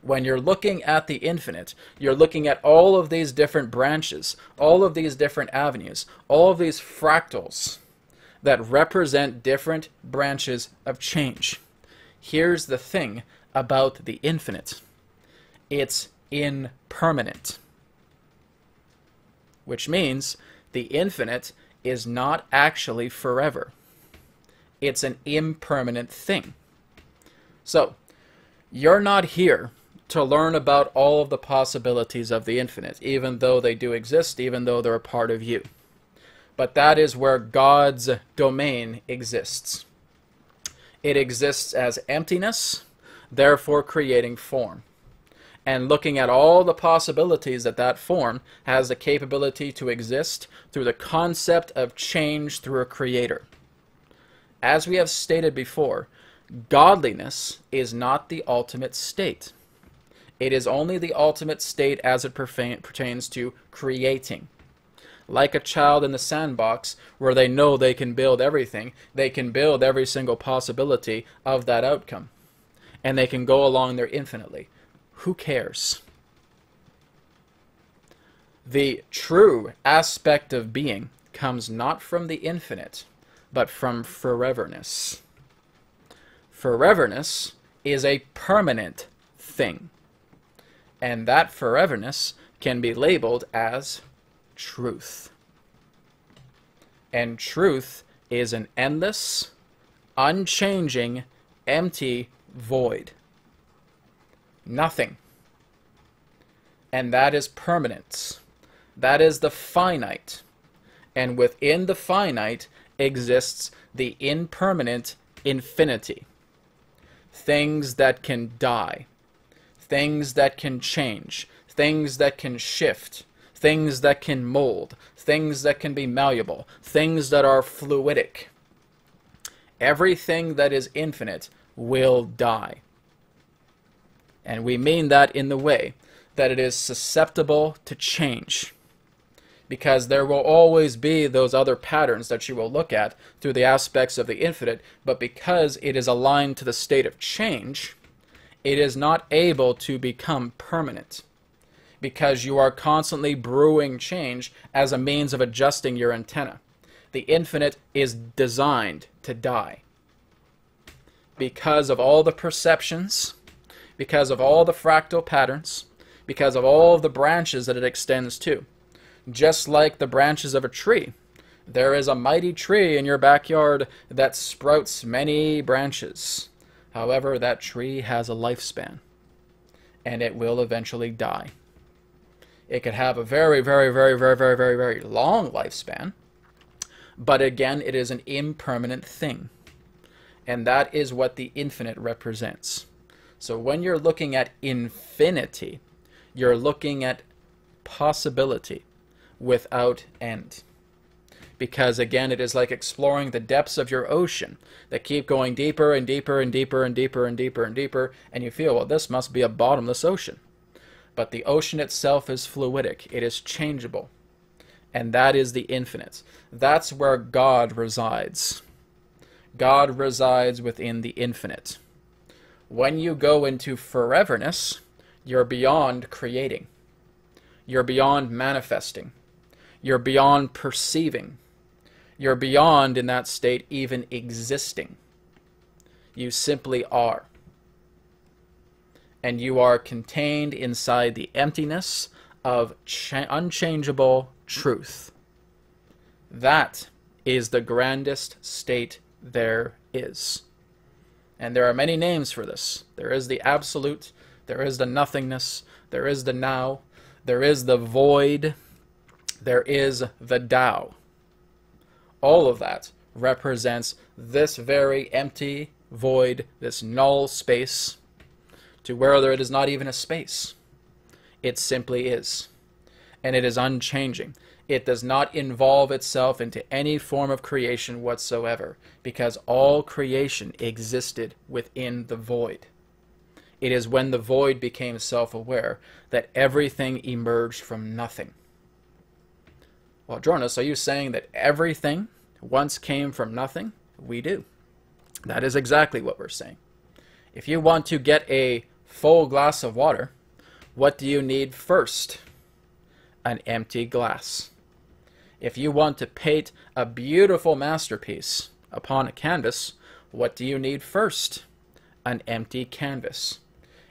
When you're looking at the infinite, you're looking at all of these different branches, all of these different avenues, all of these fractals that represent different branches of change. Here's the thing about the infinite. It's impermanent. Which means the infinite is not actually forever. It's an impermanent thing. So, you're not here to learn about all of the possibilities of the infinite, even though they do exist, even though they're a part of you. But that is where God's domain exists. It exists as emptiness, therefore creating form. And looking at all the possibilities that that form has the capability to exist through the concept of change through a creator. As we have stated before, godliness is not the ultimate state. It is only the ultimate state as it pertains to creating. Like a child in the sandbox where they know they can build everything, they can build every single possibility of that outcome. And they can go along there infinitely. Who cares? The true aspect of being comes not from the infinite, but from foreverness. Foreverness is a permanent thing. And that foreverness can be labeled as truth. And truth is an endless, unchanging, empty void. Nothing. And that is permanence. That is the finite. And within the finite exists the impermanent infinity. Things that can die. Things that can change. Things that can shift. Things that can mold. Things that can be malleable. Things that are fluidic. Everything that is infinite will die. And we mean that in the way that it is susceptible to change. Because there will always be those other patterns that you will look at through the aspects of the infinite, but because it is aligned to the state of change, it is not able to become permanent. Because you are constantly brewing change as a means of adjusting your antenna. The infinite is designed to die. Because of all the perceptions, because of all the fractal patterns, because of all of the branches that it extends to. Just like the branches of a tree, there is a mighty tree in your backyard that sprouts many branches. However, that tree has a lifespan, and it will eventually die. It could have a very, very, very, very, very, very, very long lifespan, but again, it is an impermanent thing, and that is what the infinite represents. So when you're looking at infinity, you're looking at possibility without end. Because again, it is like exploring the depths of your ocean that keep going deeper and deeper and deeper and deeper and deeper and deeper, and you feel, well, this must be a bottomless ocean. But the ocean itself is fluidic. It is changeable. And that is the infinite. That's where God resides. God resides within the infinite. When you go into foreverness, you're beyond creating. You're beyond manifesting. You're beyond perceiving. You're beyond, in that state, even existing. You simply are. And you are contained inside the emptiness of unchangeable truth. That is the grandest state there is. And there are many names for this. There is the absolute, there is the nothingness, there is the now, there is the void, there is the Tao. All of that represents this very empty void, this null space, to where it is not even a space. It simply is. And it is unchanging. It does not involve itself into any form of creation whatsoever, because all creation existed within the void. It is when the void became self-aware that everything emerged from nothing. Well, Adronis, are you saying that everything once came from nothing? We do. That is exactly what we're saying. If you want to get a full glass of water, what do you need first? An empty glass. If you want to paint a beautiful masterpiece upon a canvas, what do you need first? An empty canvas.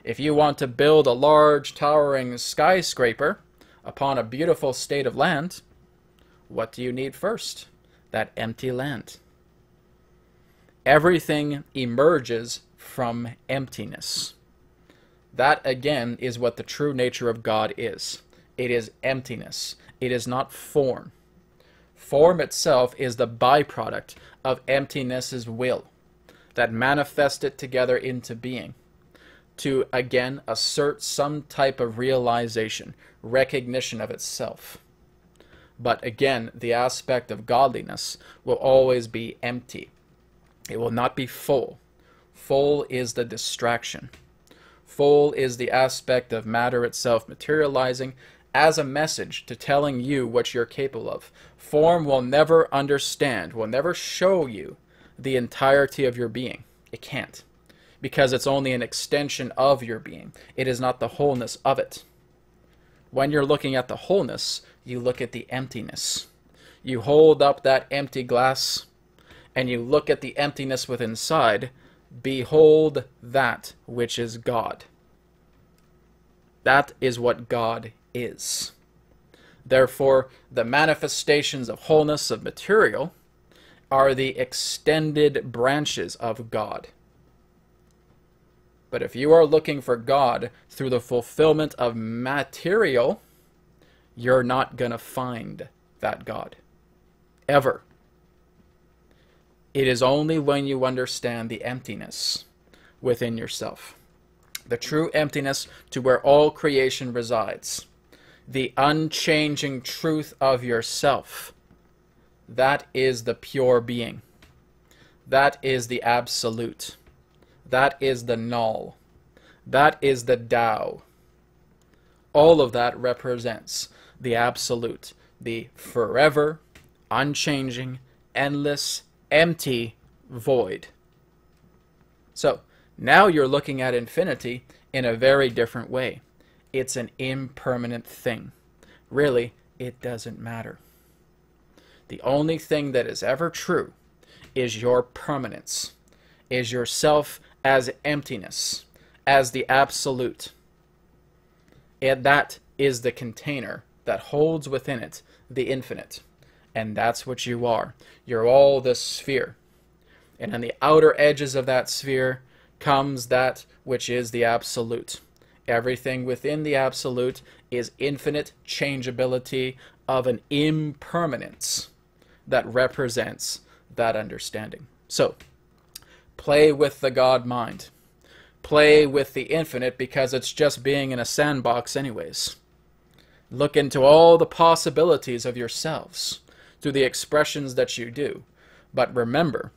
If you want to build a large towering skyscraper upon a beautiful state of land, what do you need first? That empty land. Everything emerges from emptiness. That, again, is what the true nature of God is. It is emptiness. It is not form. Form itself is the byproduct of emptiness's will that manifests it together into being to, again, assert some type of realization, recognition of itself. But again, the aspect of godliness will always be empty. It will not be full. Full is the distraction. Full is the aspect of matter itself materializing as a message to telling you what you're capable of. Form will never understand, will never show you the entirety of your being. It can't. Because it's only an extension of your being. It is not the wholeness of it. When you're looking at the wholeness, you look at the emptiness. You hold up that empty glass and you look at the emptiness within inside. Behold that which is God. That is what God is. Therefore, the manifestations of wholeness of material are the extended branches of God. But if you are looking for God through the fulfillment of material, you're not going to find that God. Ever. It is only when you understand the emptiness within yourself, the true emptiness to where all creation resides, the unchanging truth of yourself. That is the pure being. That is the absolute. That is the null. That is the Tao. All of that represents the absolute, the forever, unchanging, endless, empty void. So now you're looking at infinity in a very different way. It's an impermanent thing. Really, it doesn't matter. The only thing that is ever true is your permanence, is yourself as emptiness, as the absolute. And that is the container that holds within it the infinite. And that's what you are. You're all this sphere. And on the outer edges of that sphere comes that which is the absolute. Everything within the absolute is infinite changeability of an impermanence that represents that understanding. So, play with the God mind. Play with the infinite because it's just being in a sandbox anyways. Look into all the possibilities of yourselves through the expressions that you do. But remember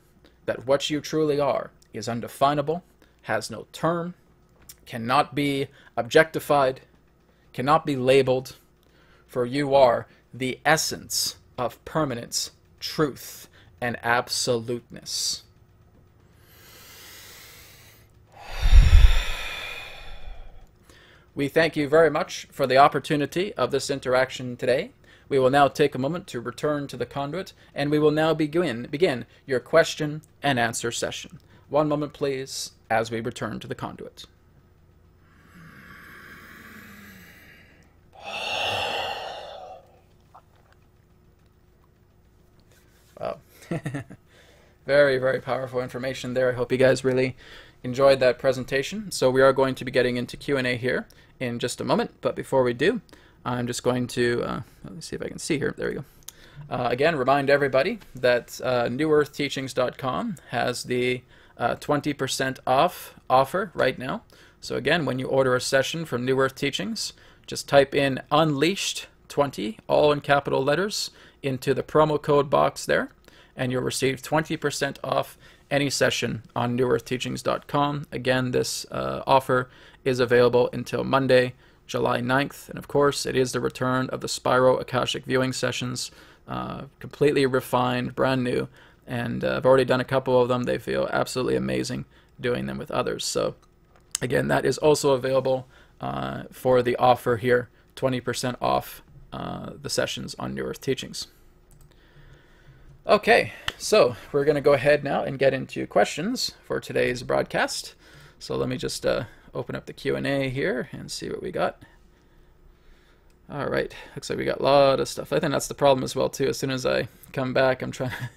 that what you truly are is undefinable, has no term, cannot be objectified, cannot be labeled, for you are the essence of permanence, truth, and absoluteness. We thank you very much for the opportunity of this interaction today. We will now take a moment to return to the conduit, and we will now begin your question and answer session. One moment, please, as we return to the conduit. Wow. Very, very powerful information there. I hope you guys really enjoyed that presentation. So we are going to be getting into Q&A here in just a moment. But before we do, I'm just going to, let me see if I can see here. There we go. Again, remind everybody that newearthteachings.com has the 20% off offer right now. So again, when you order a session from New Earth Teachings, just type in Unleashed 20, all in capital letters, into the promo code box there, and you'll receive 20% off any session on newearthteachings.com. Again, this offer is available until Monday, July 9th, and of course, it is the return of the Spyro Akashic viewing sessions, completely refined, brand new, and I've already done a couple of them. They feel absolutely amazing doing them with others. So again, that is also available for the offer here, 20% off the sessions on New Earth Teachings. Okay, so we're going to go ahead now and get into questions for today's broadcast. So let me just open up the Q&A here and see what we got. All right, looks like we got a lot of stuff. I think that's the problem as well, too. As soon as I come back, I'm trying to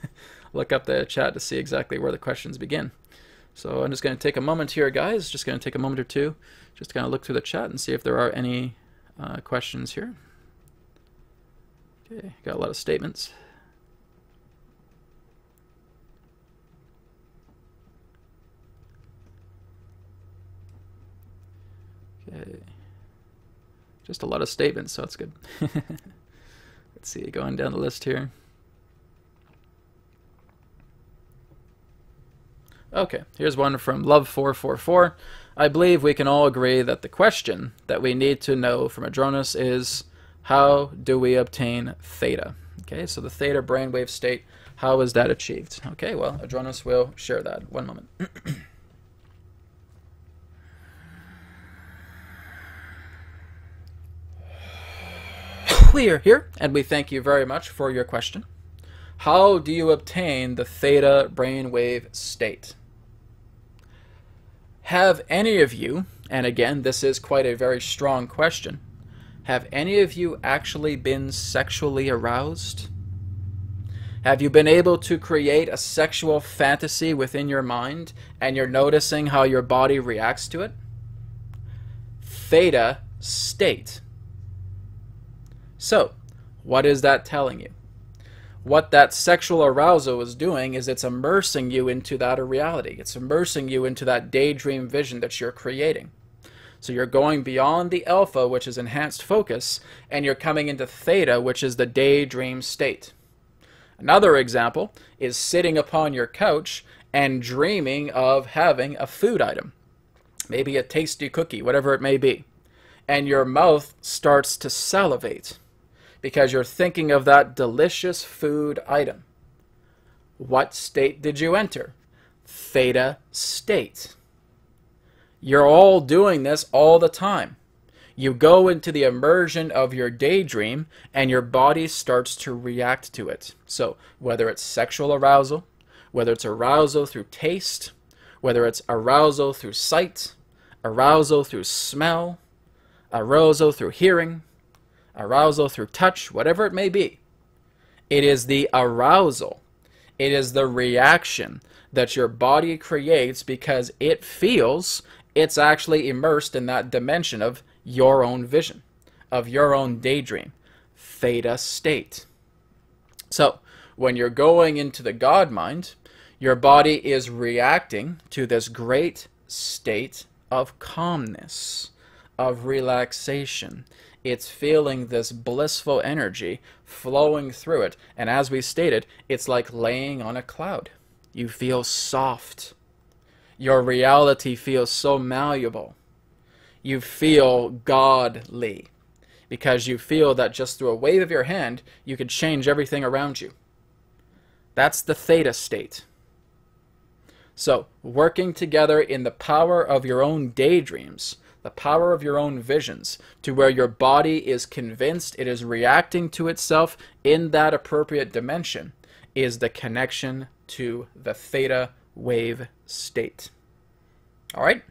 look up the chat to see exactly where the questions begin. So I'm just going to take a moment here, guys. Just going to take a moment or two just to kind of look through the chat and see if there are any questions here. Okay, got a lot of statements. Okay. Just a lot of statements, so that's good. Let's see, going down the list here. Okay, here's one from Love444. I believe we can all agree that the question that we need to know from Adronis is, how do we obtain theta? Okay, so the theta brainwave state, how is that achieved? Okay, well, Adronis will share that. One moment. We are here, and we thank you very much for your question. How do you obtain the theta brainwave state? Have any of you, and again, this is quite a very strong question, have any of you actually been sexually aroused? Have you been able to create a sexual fantasy within your mind and you're noticing how your body reacts to it? Theta state. So, what is that telling you? What that sexual arousal is doing is it's immersing you into that reality. It's immersing you into that daydream vision that you're creating. So you're going beyond the alpha, which is enhanced focus, and you're coming into theta, which is the daydream state. Another example is sitting upon your couch and dreaming of having a food item, maybe a tasty cookie, whatever it may be, and your mouth starts to salivate because you're thinking of that delicious food item. What state did you enter? Theta state. You're all doing this all the time. You go into the immersion of your daydream and your body starts to react to it. So whether it's sexual arousal, whether it's arousal through taste, whether it's arousal through sight, arousal through smell, arousal through hearing, arousal through touch, whatever it may be, it is the arousal. It is the reaction that your body creates because it feels it's actually immersed in that dimension of your own vision, of your own daydream, theta state. So when you're going into the God mind, your body is reacting to this great state of calmness, of relaxation. It's feeling this blissful energy flowing through it. And as we stated, it's like laying on a cloud. You feel soft. Your reality feels so malleable. You feel godly because you feel that just through a wave of your hand, you could change everything around you. That's the theta state. So, working together in the power of your own daydreams, the power of your own visions, to where your body is convinced it is reacting to itself in that appropriate dimension, is the connection to the theta wave state. All right?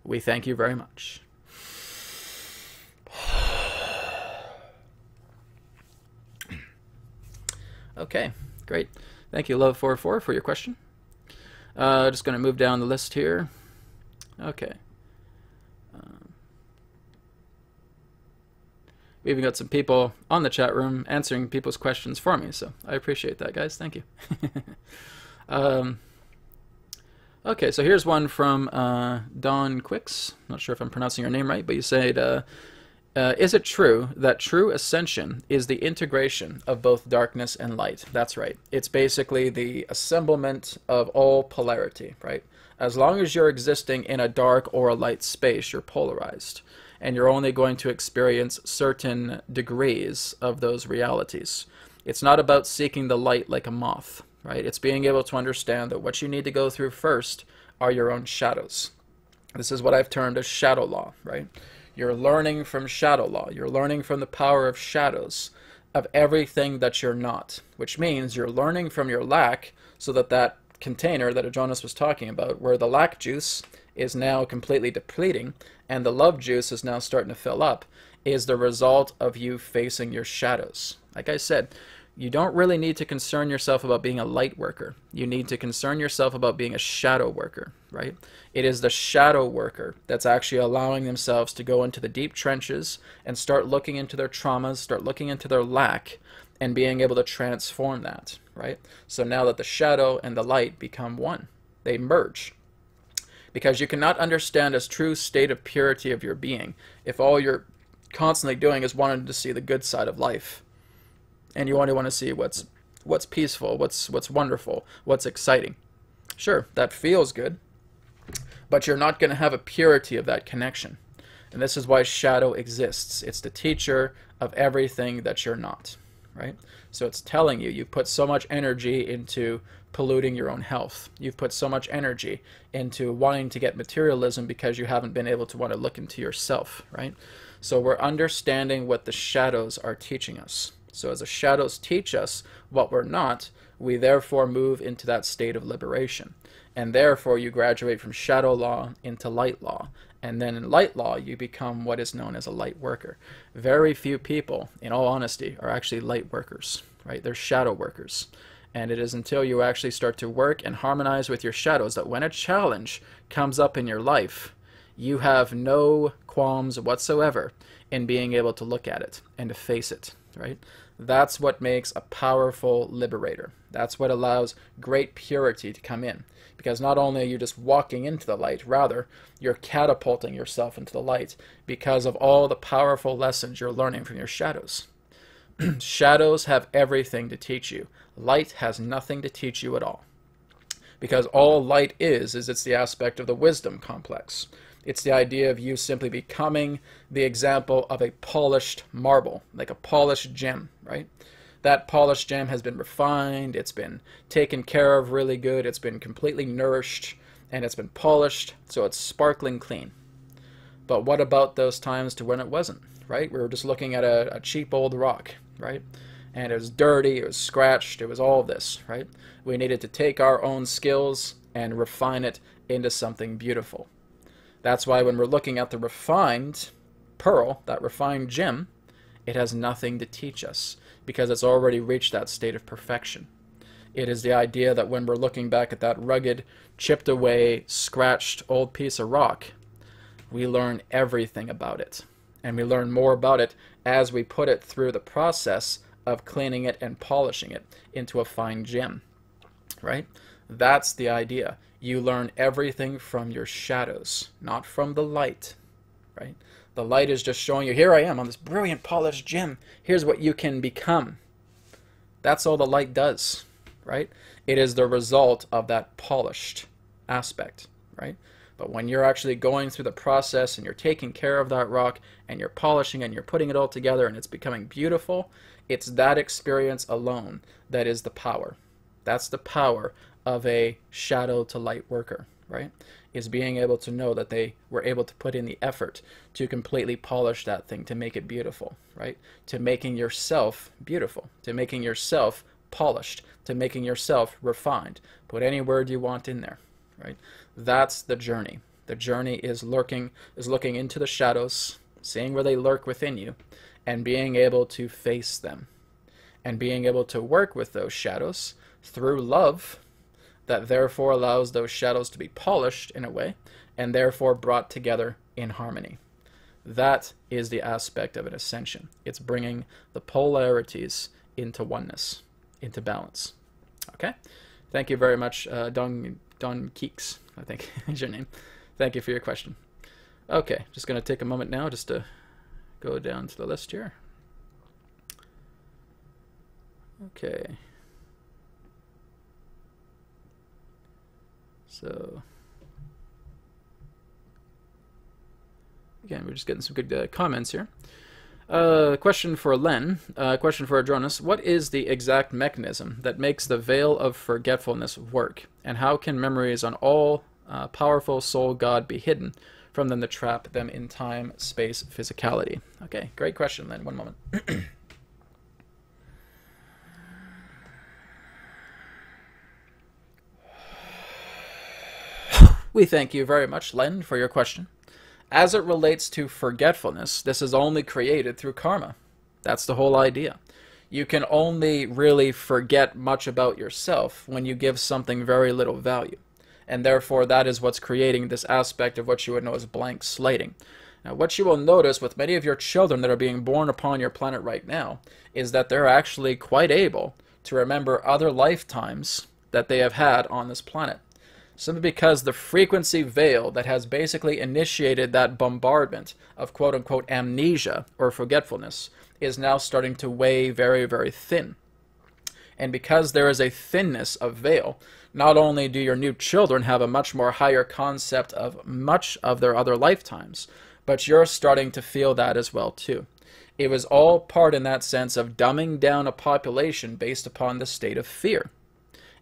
We thank you very much. Okay, great. Thank you, Love44, for your question. Just going to move down the list here. Okay. We even got some people on the chat room answering people's questions for me, so I appreciate that, guys. Thank you. Okay, so here's one from Don Quicks. Not sure if I'm pronouncing your name right, but you said, is it true that true ascension is the integration of both darkness and light? That's right. It's basically the assemblement of all polarity, right? As long as you're existing in a dark or a light space, you're polarized. And you're only going to experience certain degrees of those realities. It's not about seeking the light like a moth, right? It's being able to understand that what you need to go through first are your own shadows. This is what I've termed as shadow law, right? You're learning from shadow law. You're learning from the power of shadows, of everything that you're not, which means you're learning from your lack so that that container that Adronis was talking about, where the lack juice is now completely depleting and the love juice is now starting to fill up, is the result of you facing your shadows. Like I said, you don't really need to concern yourself about being a light worker. You need to concern yourself about being a shadow worker, right? It is the shadow worker that's actually allowing themselves to go into the deep trenches and start looking into their traumas, start looking into their lack, and being able to transform that, right? So now that the shadow and the light become one, they merge. Because you cannot understand a true state of purity of your being if all you're constantly doing is wanting to see the good side of life. And you only want to see what's peaceful, what's wonderful, what's exciting. Sure, that feels good, but you're not going to have a purity of that connection. And this is why shadow exists. It's the teacher of everything that you're not, right? So it's telling you, you've put so much energy into polluting your own health. You've put so much energy into wanting to get materialism because you haven't been able to want to look into yourself, right? So we're understanding what the shadows are teaching us. So as the shadows teach us what we're not, we therefore move into that state of liberation. And therefore, you graduate from shadow law into light law. And then in light law, you become what is known as a light worker. Very few people, in all honesty, are actually light workers, right? They're shadow workers. And it is until you actually start to work and harmonize with your shadows that when a challenge comes up in your life, you have no qualms whatsoever in being able to look at it and to face it, right? That's what makes a powerful liberator. That's what allows great purity to come in. Because not only are you just walking into the light, rather, you're catapulting yourself into the light because of all the powerful lessons you're learning from your shadows. Shadows have everything to teach you. Light has nothing to teach you at all. Because all light is it's the aspect of the wisdom complex. It's the idea of you simply becoming the example of a polished marble, like a polished gem, right? That polished gem has been refined, it's been taken care of really good, it's been completely nourished, and it's been polished, so it's sparkling clean. But what about those times to when it wasn't, right? We were just looking at a cheap old rock, right? And it was dirty, it was scratched, it was all of this, right? We needed to take our own skills and refine it into something beautiful. That's why when we're looking at the refined pearl, that refined gem, it has nothing to teach us because it's already reached that state of perfection. It is the idea that when we're looking back at that rugged, chipped away, scratched old piece of rock, we learn everything about it. And we learn more about it as we put it through the process of cleaning it and polishing it into a fine gem, right? That's the idea. You learn everything from your shadows, not from the light, right? The light is just showing you, here I am on this brilliant polished gem. Here's what you can become. That's all the light does, right? It is the result of that polished aspect, right? But when you're actually going through the process and you're taking care of that rock and you're polishing and you're putting it all together and it's becoming beautiful, it's that experience alone that is the power. That's the power of a shadow to light worker, right? Is being able to know that they were able to put in the effort to completely polish that thing, to make it beautiful, right? To making yourself beautiful, to making yourself polished, to making yourself refined. Put any word you want in there, right? That's the journey. The journey is looking into the shadows, seeing where they lurk within you, and being able to face them, and being able to work with those shadows through love, that therefore allows those shadows to be polished in a way and therefore brought together in harmony. That is the aspect of an ascension. It's bringing the polarities into oneness, into balance. Okay? Thank you very much, Don Keeks, I think is your name. Thank you for your question. Okay, just going to take a moment now just to go down to the list here. Okay. So, again, we're just getting some good comments here. Question for Len, question for Adronis. What is the exact mechanism that makes the veil of forgetfulness work? And how can memories on all powerful soul God be hidden from them to trap them in time, space, physicality? Okay, great question, Len. One moment. We thank you very much, Len, for your question. As it relates to forgetfulness, this is only created through karma. That's the whole idea. You can only really forget much about yourself when you give something very little value. And therefore, that is what's creating this aspect of what you would know as blank slating. Now, what you will notice with many of your children that are being born upon your planet right now is that they're actually quite able to remember other lifetimes that they have had on this planet. Simply because the frequency veil that has basically initiated that bombardment of quote-unquote amnesia or forgetfulness is now starting to weigh very, very thin. And because there is a thinness of veil, not only do your new children have a much more higher concept of much of their other lifetimes, but you're starting to feel that as well too. It was all part in that sense of dumbing down a population based upon the state of fear.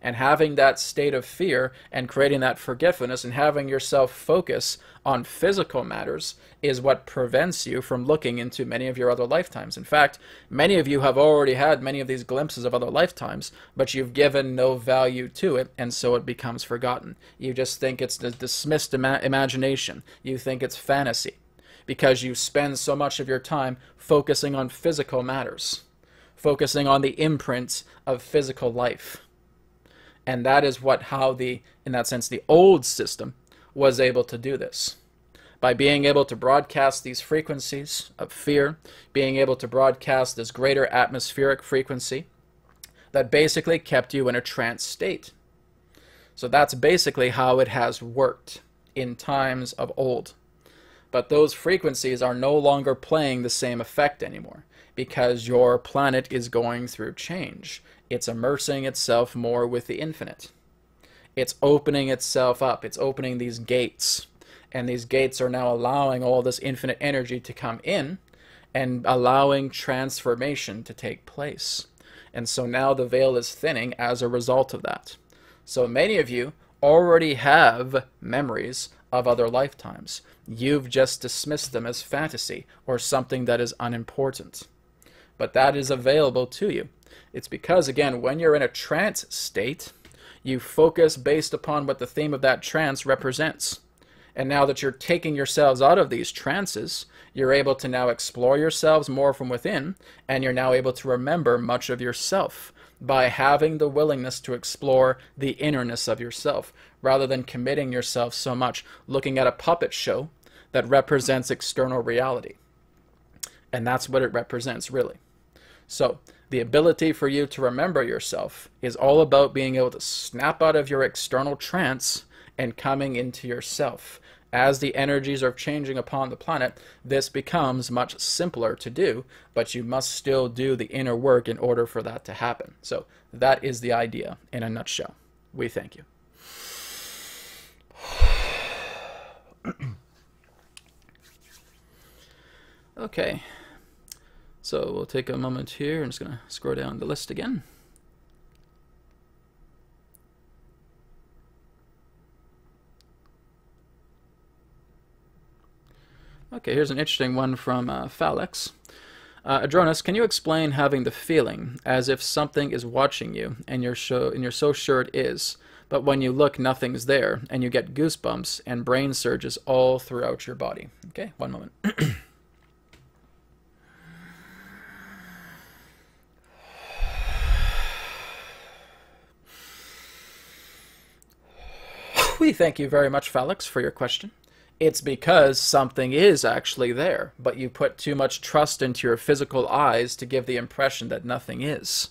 And having that state of fear and creating that forgetfulness and having yourself focus on physical matters is what prevents you from looking into many of your other lifetimes. In fact, many of you have already had many of these glimpses of other lifetimes, but you've given no value to it, and so it becomes forgotten. You just think it's the dismissed imagination. You think it's fantasy because you spend so much of your time focusing on physical matters, focusing on the imprints of physical life. And that is in that sense, the old system was able to do this. By being able to broadcast these frequencies of fear, being able to broadcast this greater atmospheric frequency that basically kept you in a trance state. So that's basically how it has worked in times of old. But those frequencies are no longer playing the same effect anymore because your planet is going through change. It's immersing itself more with the infinite. It's opening itself up. It's opening these gates. And these gates are now allowing all this infinite energy to come in and allowing transformation to take place. And so now the veil is thinning as a result of that. So many of you already have memories of other lifetimes. You've just dismissed them as fantasy or something that is unimportant. But that is available to you. It's because, again, when you're in a trance state, you focus based upon what the theme of that trance represents. And now that you're taking yourselves out of these trances, you're able to now explore yourselves more from within, and you're now able to remember much of yourself by having the willingness to explore the innerness of yourself, rather than committing yourself so much looking at a puppet show that represents external reality. And that's what it represents, really. So the ability for you to remember yourself is all about being able to snap out of your external trance and coming into yourself. As the energies are changing upon the planet, this becomes much simpler to do, but you must still do the inner work in order for that to happen. So that is the idea in a nutshell. We thank you. Okay, so we'll take a moment here. I'm just going to scroll down the list again. Okay, here's an interesting one from Phallex. Adronis, can you explain having the feeling as if something is watching you and you're so sure it is, but when you look, nothing's there, and you get goosebumps and brain surges all throughout your body? Okay, one moment. We thank you very much, Phallex, for your question. It's because something is actually there, but you put too much trust into your physical eyes to give the impression that nothing is.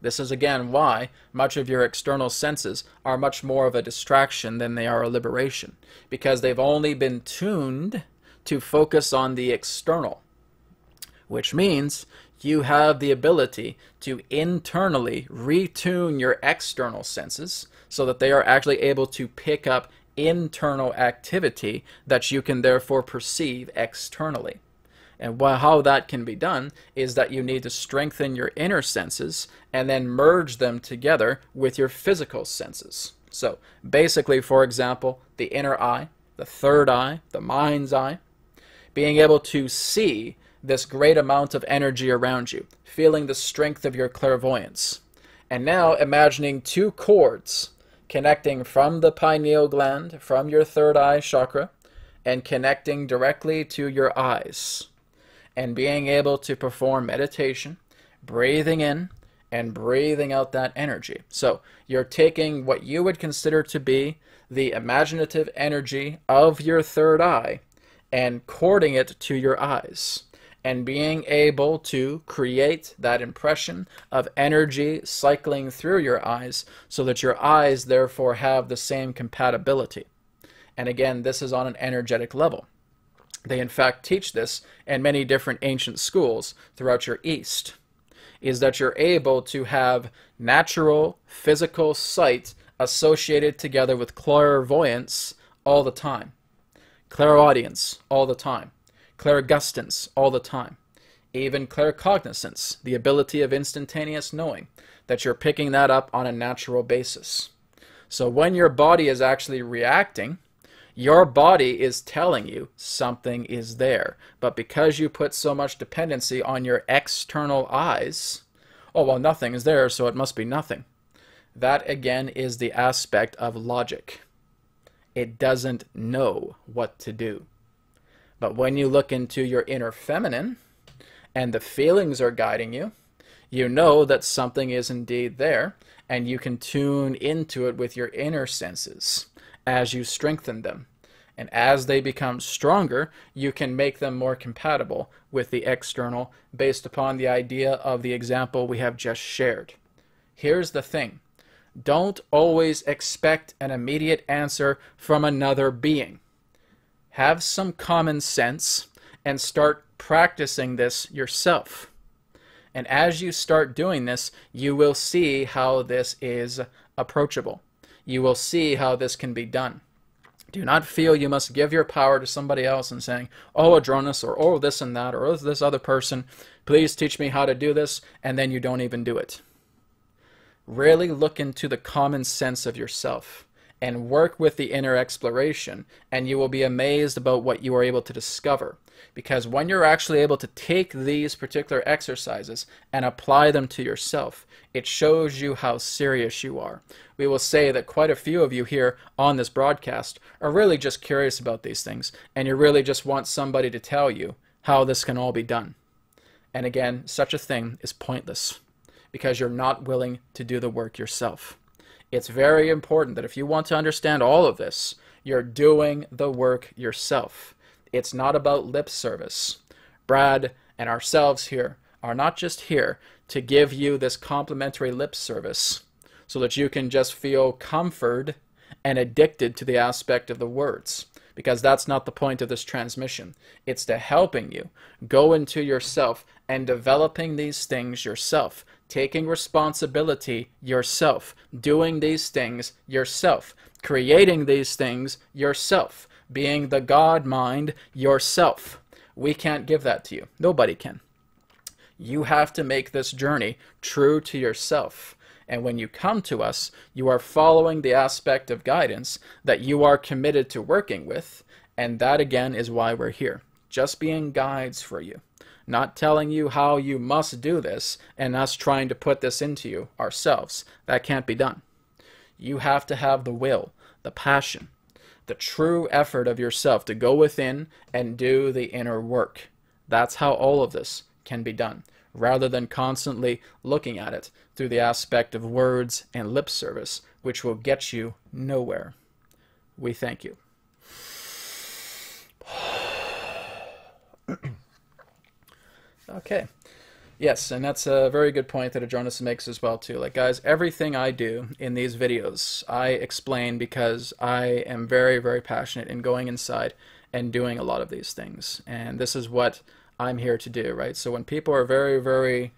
This is again why much of your external senses are much more of a distraction than they are a liberation, because they've only been tuned to focus on the external, which means you have the ability to internally retune your external senses so that they are actually able to pick up internal activity that you can therefore perceive externally. And how that can be done is that you need to strengthen your inner senses and then merge them together with your physical senses. So basically, for example, the inner eye, the third eye, the mind's eye, being able to see this great amount of energy around you, feeling the strength of your clairvoyance. And now imagining two cords connecting from the pineal gland, from your third eye chakra, and connecting directly to your eyes. And being able to perform meditation, breathing in and breathing out that energy. So you're taking what you would consider to be the imaginative energy of your third eye and cording it to your eyes, and being able to create that impression of energy cycling through your eyes so that your eyes therefore have the same compatibility. And again, this is on an energetic level. They in fact teach this in many different ancient schools throughout your East, is that you're able to have natural physical sight associated together with clairvoyance all the time, clairaudience all the time, clairgustance all the time. even claircognizance, the ability of instantaneous knowing, that you're picking that up on a natural basis. So when your body is actually reacting, your body is telling you something is there. But because you put so much dependency on your external eyes, oh, well, nothing is there, so it must be nothing. That, again, is the aspect of logic. It doesn't know what to do. But when you look into your inner feminine, and the feelings are guiding you, you know that something is indeed there, and you can tune into it with your inner senses as you strengthen them. And as they become stronger, you can make them more compatible with the external based upon the idea of the example we have just shared. Here's the thing. Don't always expect an immediate answer from another being. Have some common sense and start practicing this yourself. And as you start doing this, you will see how this is approachable. You will see how this can be done. Do not feel you must give your power to somebody else and saying, oh, Adronis, or oh, this and that, or oh, this other person, please teach me how to do this, and then you don't even do it. Really look into the common sense of yourself and work with the inner exploration, and you will be amazed about what you are able to discover. Because when you're actually able to take these particular exercises and apply them to yourself, it shows you how serious you are. We will say that quite a few of you here on this broadcast are really just curious about these things, and you really just want somebody to tell you how this can all be done. And again, such a thing is pointless because you're not willing to do the work yourself. It's very important that if you want to understand all of this, you're doing the work yourself. It's not about lip service. Brad and ourselves here are not just here to give you this complimentary lip service so that you can just feel comfort and addicted to the aspect of the words, because that's not the point of this transmission. It's to helping you go into yourself and developing these things yourself, taking responsibility yourself, doing these things yourself, creating these things yourself, being the God mind yourself. We can't give that to you. Nobody can. You have to make this journey true to yourself. And when you come to us, you are following the aspect of guidance that you are committed to working with. And that, again, is why we're here. Just being guides for you. Not telling you how you must do this and us trying to put this into you ourselves. That can't be done. You have to have the will, the passion, the true effort of yourself to go within and do the inner work. That's how all of this can be done, rather than constantly looking at it through the aspect of words and lip service, which will get you nowhere. We thank you. Okay. Yes, and that's a very good point that Adronis makes as well, too. Like, guys, everything I do in these videos, I explain because I am very, very passionate in going inside and doing a lot of these things. And this is what I'm here to do, right? So when people are very, very,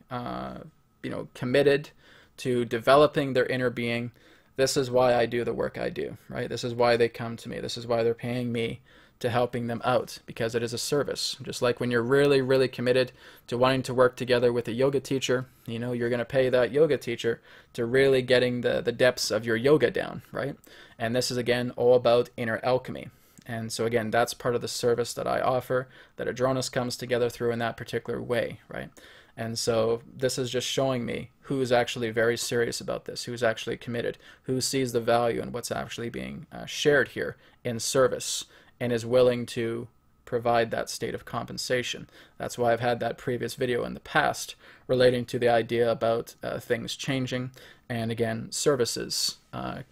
committed to developing their inner being, this is why I do the work I do, right? This is why they come to me. This is why they're paying me to helping them out, because it is a service. Just like when you're really, really committed to wanting to work together with a yoga teacher, you know, you're going to pay that yoga teacher to really getting the depths of your yoga down, right? And this is, again, all about inner alchemy. And so, again, that's part of the service that I offer, that Adronis comes together through in that particular way, right? And so this is just showing me who's actually very serious about this, who's actually committed, who sees the value in what's actually being shared here in service, and is willing to provide that state of compensation. That's why I've had that previous video in the past relating to the idea about things changing, and again, services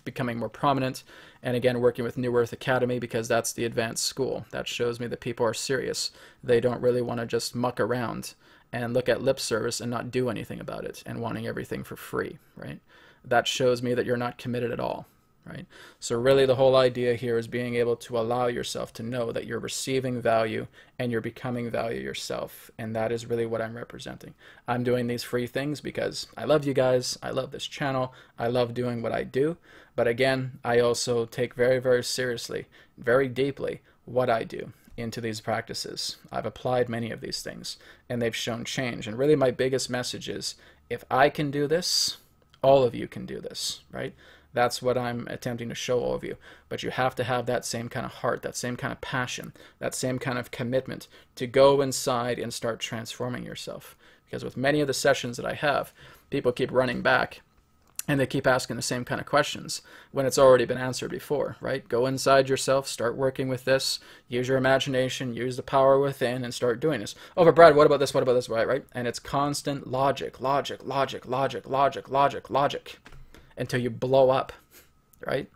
becoming more prominent, and again, working with New Earth Academy, because that's the advanced school. That shows me that people are serious. They don't really want to just muck around and look at lip service and not do anything about it and wanting everything for free, right? That shows me that you're not committed at all. Right? So really the whole idea here is being able to allow yourself to know that you're receiving value and you're becoming value yourself. And that is really what I'm representing. I'm doing these free things because I love you guys. I love this channel. I love doing what I do. But again, I also take very, very seriously, very deeply what I do. into these practices. I've applied many of these things, and they've shown change. And really my biggest message is, if I can do this, all of you can do this, right? That's what I'm attempting to show all of you. But you have to have that same kind of heart, that same kind of passion, that same kind of commitment to go inside and start transforming yourself. Because with many of the sessions that I have, people keep running back and they keep asking the same kind of questions when it's already been answered before, right? Go inside yourself, start working with this, use your imagination, use the power within, and start doing this. Oh, but Brad, what about this? What about this? Right? And it's constant logic, logic, logic, logic, logic, logic, logic, until you blow up, right?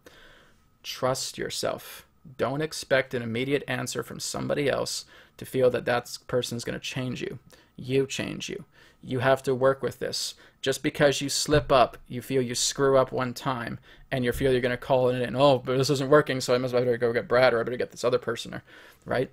Trust yourself. Don't expect an immediate answer from somebody else to feel that that person's going to change you. You change you. You have to work with this. Just because you slip up, you feel you screw up one time, and you feel you're going to call it in, oh, but this isn't working, so I must better go get Brad, or I better get this other person, right?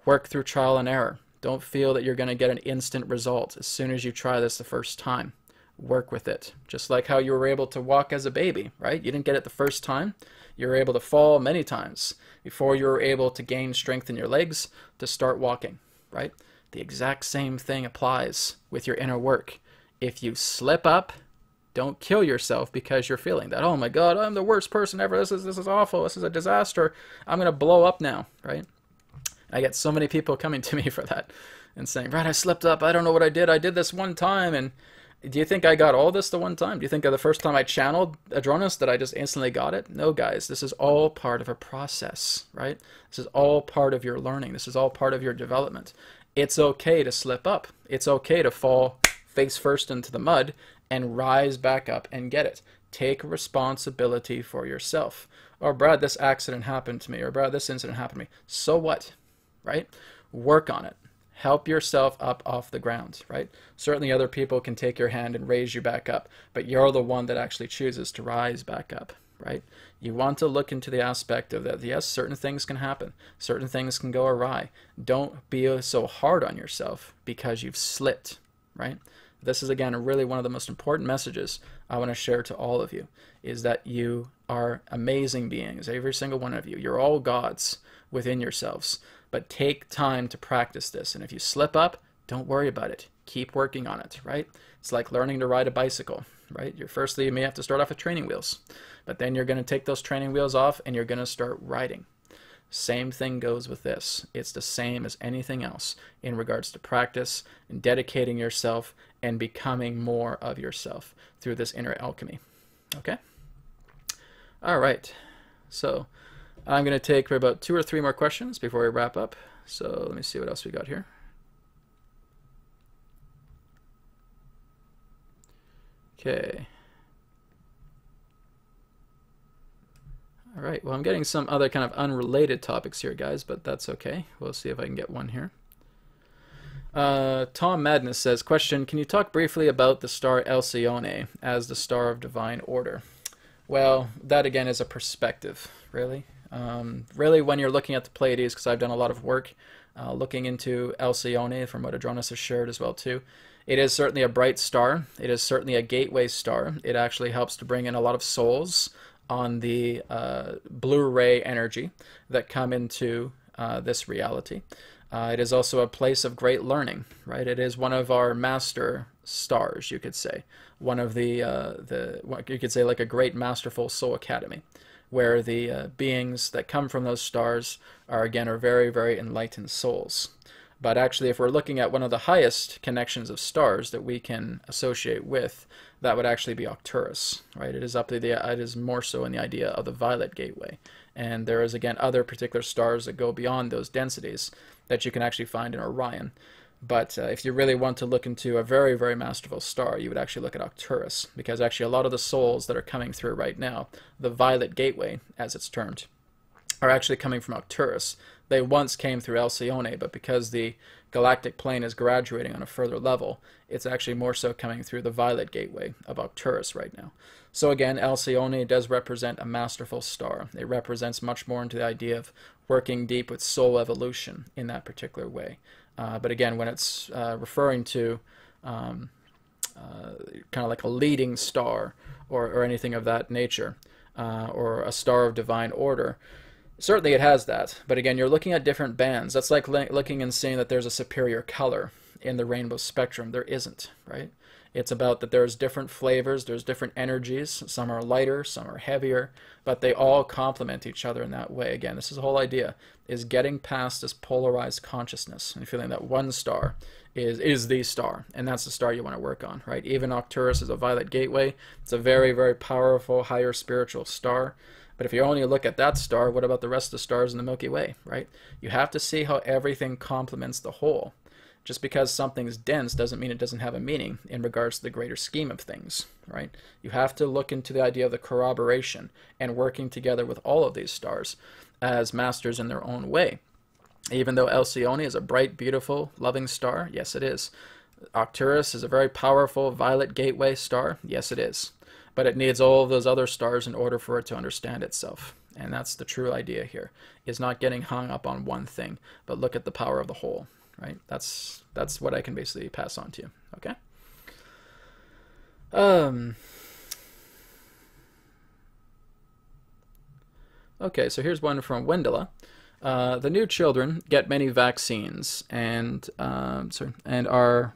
Work through trial and error. Don't feel that you're going to get an instant result as soon as you try this the first time. Work with it. Just like how you were able to walk as a baby, right? You didn't get it the first time. You were able to fall many times before you were able to gain strength in your legs to start walking, right? The exact same thing applies with your inner work. If you slip up, don't kill yourself because you're feeling that, oh my God, I'm the worst person ever. This is awful. This is a disaster. I'm going to blow up now, right? I get so many people coming to me for that and saying, Brad, I slipped up. I don't know what I did. I did this one time. And do you think I got all this the one time? Do you think the first time I channeled Adronis that I just instantly got it? No, guys, this is all part of a process, right? This is all part of your learning. This is all part of your development. It's okay to slip up. It's okay to fall face first into the mud and rise back up and get it. Take responsibility for yourself. Or, Brad, this accident happened to me. Or, Brad, this incident happened to me. So what, right? Work on it. Help yourself up off the ground, right? Certainly other people can take your hand and raise you back up, but you're the one that actually chooses to rise back up, right? You want to look into the aspect of that. Yes, certain things can happen. Certain things can go awry. Don't be so hard on yourself because you've slipped, right? This is, again, really one of the most important messages I want to share to all of you, is that you are amazing beings, every single one of you. You're all gods within yourselves. But take time to practice this. And if you slip up, don't worry about it. Keep working on it, right? It's like learning to ride a bicycle, right? Firstly, you may have to start off with training wheels. But then you're going to take those training wheels off and you're going to start riding. Same thing goes with this. It's the same as anything else in regards to practice and dedicating yourself and becoming more of yourself through this inner alchemy. Okay? All right. So I'm going to take about 2 or 3 more questions before we wrap up. So let me see what else we got here. Okay. All right. Well, I'm getting some other kind of unrelated topics here, guys, but that's okay. We'll see if I can get one here. Tom Madness says, question, can you talk briefly about the star Alcyone as the star of divine order? Well, that again is a perspective, really. Really, when you're looking at the Pleiades, because I've done a lot of work looking into Alcyone from what Adronis has shared as well too, it is certainly a bright star. It is certainly a gateway star. It actually helps to bring in a lot of souls on the blue ray energy that come into this reality. It is also a place of great learning, right? It is one of our master stars, you could say. One of you could say like a great masterful soul academy, where the beings that come from those stars are very, very enlightened souls. But actually, if we're looking at one of the highest connections of stars that we can associate with, that would actually be Arcturus, right? It is it is more so in the idea of the violet gateway. And there is, again, other particular stars that go beyond those densities that you can actually find in Orion. But if you really want to look into a very, very masterful star, you would actually look at Arcturus, because actually a lot of the souls that are coming through right now, the violet gateway, as it's termed, are actually coming from Arcturus. They once came through Alcyone, but because the galactic plane is graduating on a further level, it's actually more so coming through the violet gateway of Arcturus right now. So again, Alcyone does represent a masterful star. It represents much more into the idea of working deep with soul evolution in that particular way. But again, when it's referring to kind of like a leading star or anything of that nature, or a star of divine order, Certainly it has that, but again, you're looking at different bands. That's like looking and seeing that there's a superior color in the rainbow spectrum. There isn't, right? It's about that there's different flavors, there's different energies. Some are lighter, some are heavier, but they all complement each other in that way. Again, this is the whole idea, is getting past this polarized consciousness and feeling that one star is the star, and that's the star you want to work on, right? Even Arcturus is a violet gateway. It's a very, very powerful, higher spiritual star. But if you only look at that star, what about the rest of the stars in the Milky Way, right? You have to see how everything complements the whole. Just because something's dense doesn't mean it doesn't have a meaning in regards to the greater scheme of things, right? You have to look into the idea of the corroboration and working together with all of these stars as masters in their own way. Even though Alcyone is a bright, beautiful, loving star, yes it is. Arcturus is a very powerful violet gateway star, yes it is. But it needs all of those other stars in order for it to understand itself. And that's the true idea here, is not getting hung up on one thing, but look at the power of the whole, right? That's what I can basically pass on to you, okay? Okay, so here's one from Wendela. The new children get many vaccines and are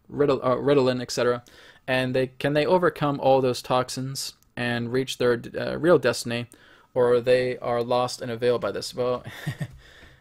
Ritalin, etc. And can they overcome all those toxins and reach their real destiny, or they are lost and availed by this? Well,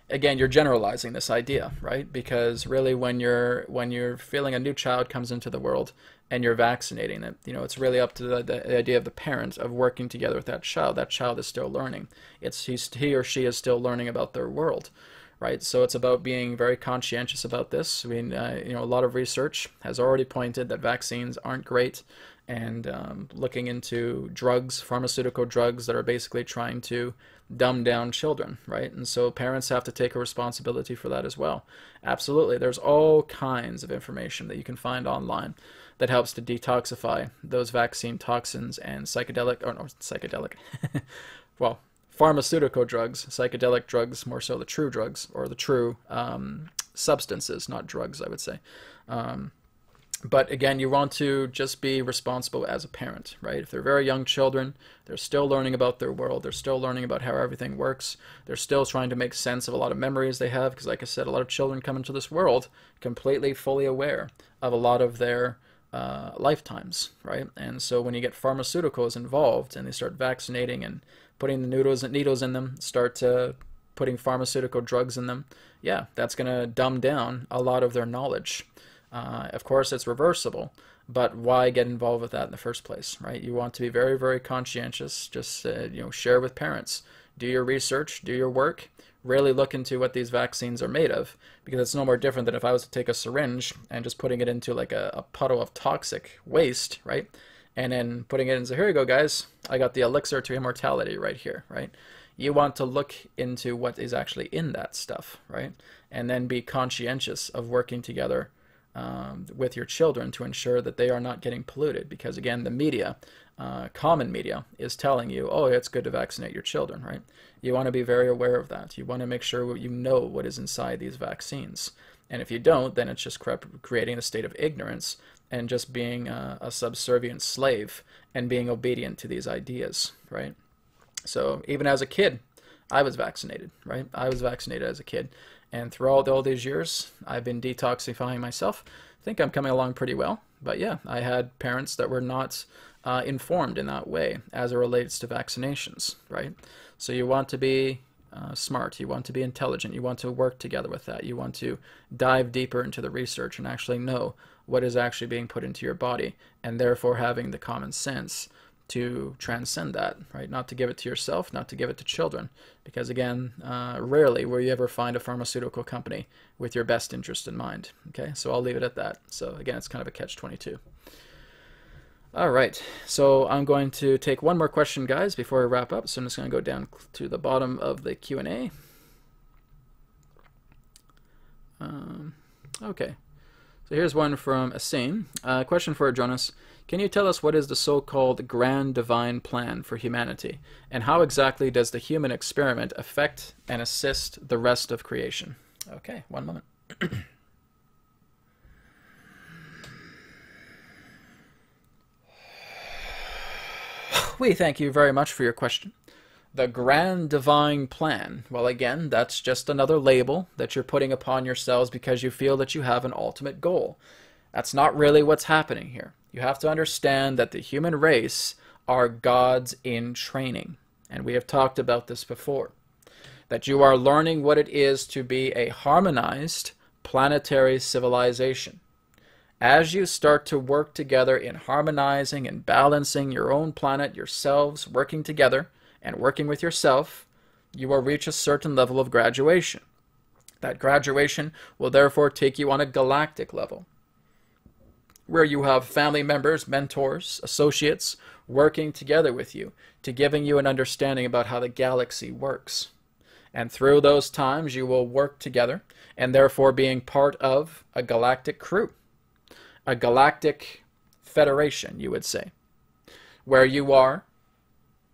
again, you're generalizing this idea, right? Because really, when you're feeling a new child comes into the world and you're vaccinating it, it's really up to the idea of the parent of working together with that child. That child is still learning. He or she is still learning about their world. Right, so it's about being very conscientious about this. I mean, a lot of research has already pointed that vaccines aren't great, and looking into drugs, pharmaceutical drugs that are basically trying to dumb down children, right? And so parents have to take a responsibility for that as well. Absolutely, there's all kinds of information that you can find online that helps to detoxify those vaccine toxins and well, pharmaceutical drugs, psychedelic drugs, more so the true drugs, or the true substances, not drugs, I would say. But again, you want to just be responsible as a parent, right? If they're very young children, they're still learning about their world, they're still learning about how everything works, they're still trying to make sense of a lot of memories they have, because like I said, a lot of children come into this world completely fully aware of a lot of their lifetimes, right? And so when you get pharmaceuticals involved and they start vaccinating and putting the needles in them, start putting pharmaceutical drugs in them, yeah, that's going to dumb down a lot of their knowledge. Of course, it's reversible, but why get involved with that in the first place, right? You want to be very, very conscientious. Just share with parents, do your research, do your work, really look into what these vaccines are made of, because it's no more different than if I was to take a syringe and just putting it into like a puddle of toxic waste, right? And then putting it in, so here you go, guys, I got the elixir to immortality right here, right? You want to look into what is actually in that stuff, right? And then be conscientious of working together with your children to ensure that they are not getting polluted, because again, the media, common media, is telling you, oh, it's good to vaccinate your children, right? You want to be very aware of that. You want to make sure you know what is inside these vaccines. And if you don't, then it's just creating a state of ignorance and just being a subservient slave and being obedient to these ideas, right? So even as a kid, I was vaccinated, right? I was vaccinated as a kid. And throughout all these years, I've been detoxifying myself. I think I'm coming along pretty well. But yeah, I had parents that were not informed in that way as it relates to vaccinations, right? So you want to be smart, you want to be intelligent, you want to work together with that, you want to dive deeper into the research and actually know what is actually being put into your body, and therefore having the common sense to transcend that, right? Not to give it to yourself, not to give it to children, because again, rarely will you ever find a pharmaceutical company with your best interest in mind, okay? So I'll leave it at that. So again, it's kind of a catch-22. All right, so I'm going to take one more question, guys, before I wrap up. So I'm just going to go down to the bottom of the Q&A. Okay, so here's one from Asim. Question for Adronis. Can you tell us what is the so-called grand divine plan for humanity, and how exactly does the human experiment affect and assist the rest of creation? Okay, one moment. We thank you very much for your question. The grand divine plan. Well, again, that's just another label that you're putting upon yourselves because you feel that you have an ultimate goal. That's not really what's happening here. You have to understand that the human race are gods in training. And we have talked about this before. That you are learning what it is to be a harmonized planetary civilization. As you start to work together in harmonizing and balancing your own planet, yourselves, working together, and working with yourself, you will reach a certain level of graduation. That graduation will therefore take you on a galactic level, where you have family members, mentors, associates, working together with you to giving you an understanding about how the galaxy works. And through those times, you will work together, and therefore being part of a galactic crew, a galactic federation, you would say, where you are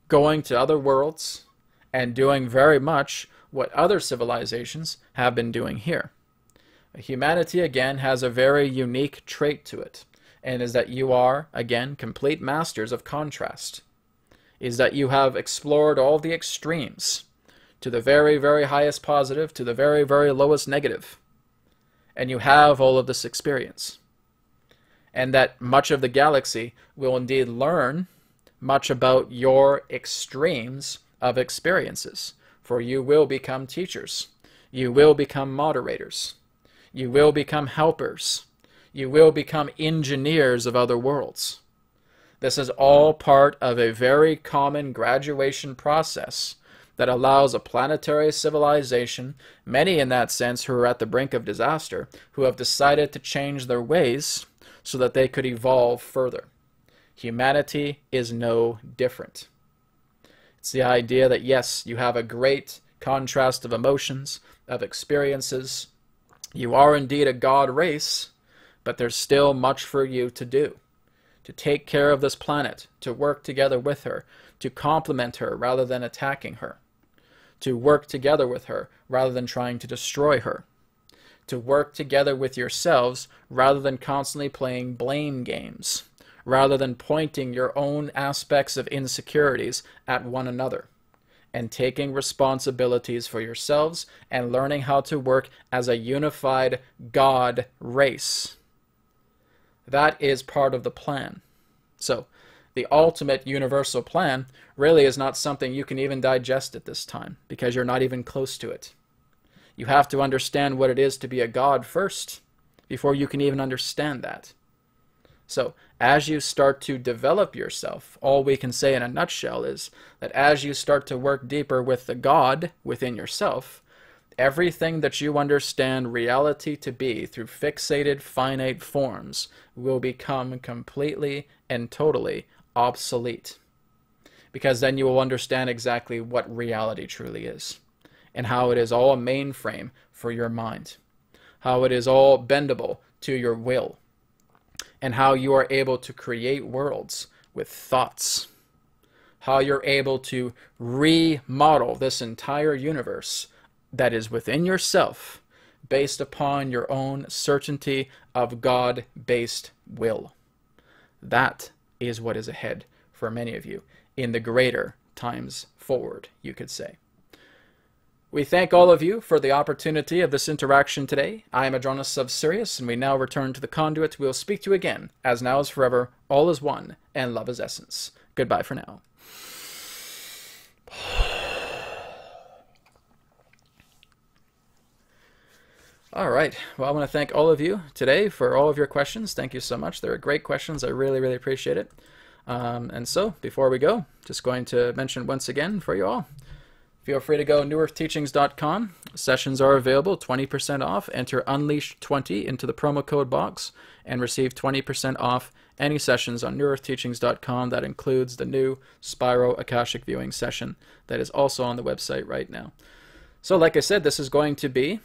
going to other worlds and doing very much what other civilizations have been doing here. Humanity, again, has a very unique trait to it, and is that you are, again, complete masters of contrast, is that you have explored all the extremes, to the very, very highest positive, to the very, very lowest negative, and you have all of this experience. And that much of the galaxy will indeed learn much about your extremes of experiences, for you will become teachers, you will become moderators, you will become helpers, you will become engineers of other worlds. This is all part of a very common graduation process that allows a planetary civilization, many in that sense who are at the brink of disaster, who have decided to change their ways so that they could evolve further. Humanity is no different. It's the idea that, yes, you have a great contrast of emotions, of experiences. You are indeed a god race, but there's still much for you to do. To take care of this planet, to work together with her, to complement her rather than attacking her, to work together with her rather than trying to destroy her, to work together with yourselves rather than constantly playing blame games, rather than pointing your own aspects of insecurities at one another, and taking responsibilities for yourselves and learning how to work as a unified God race. That is part of the plan. So, the ultimate universal plan really is not something you can even digest at this time, because you're not even close to it. You have to understand what it is to be a God first, before you can even understand that. So, as you start to develop yourself, all we can say in a nutshell is that as you start to work deeper with the God within yourself, everything that you understand reality to be through fixated finite forms will become completely and totally obsolete. Because then you will understand exactly what reality truly is, and how it is all a mainframe for your mind, how it is all bendable to your will, and how you are able to create worlds with thoughts, how you're able to remodel this entire universe that is within yourself based upon your own certainty of God-based will. That is what is ahead for many of you in the greater times forward, you could say. We thank all of you for the opportunity of this interaction today. I am Adronis of Sirius, and we now return to the conduit. We will speak to you again, as now is forever, all is one, and love is essence. Goodbye for now. All right. Well, I want to thank all of you today for all of your questions. Thank you so much. They were great questions. I really, really appreciate it. And so, before we go, just going to mention once again for you all, feel free to go newearthteachings.com. Sessions are available, 20% off. Enter Unleash20 into the promo code box and receive 20% off any sessions on newearthteachings.com. That includes the new Spyro Akashic Viewing session that is also on the website right now. So like I said, this is going to be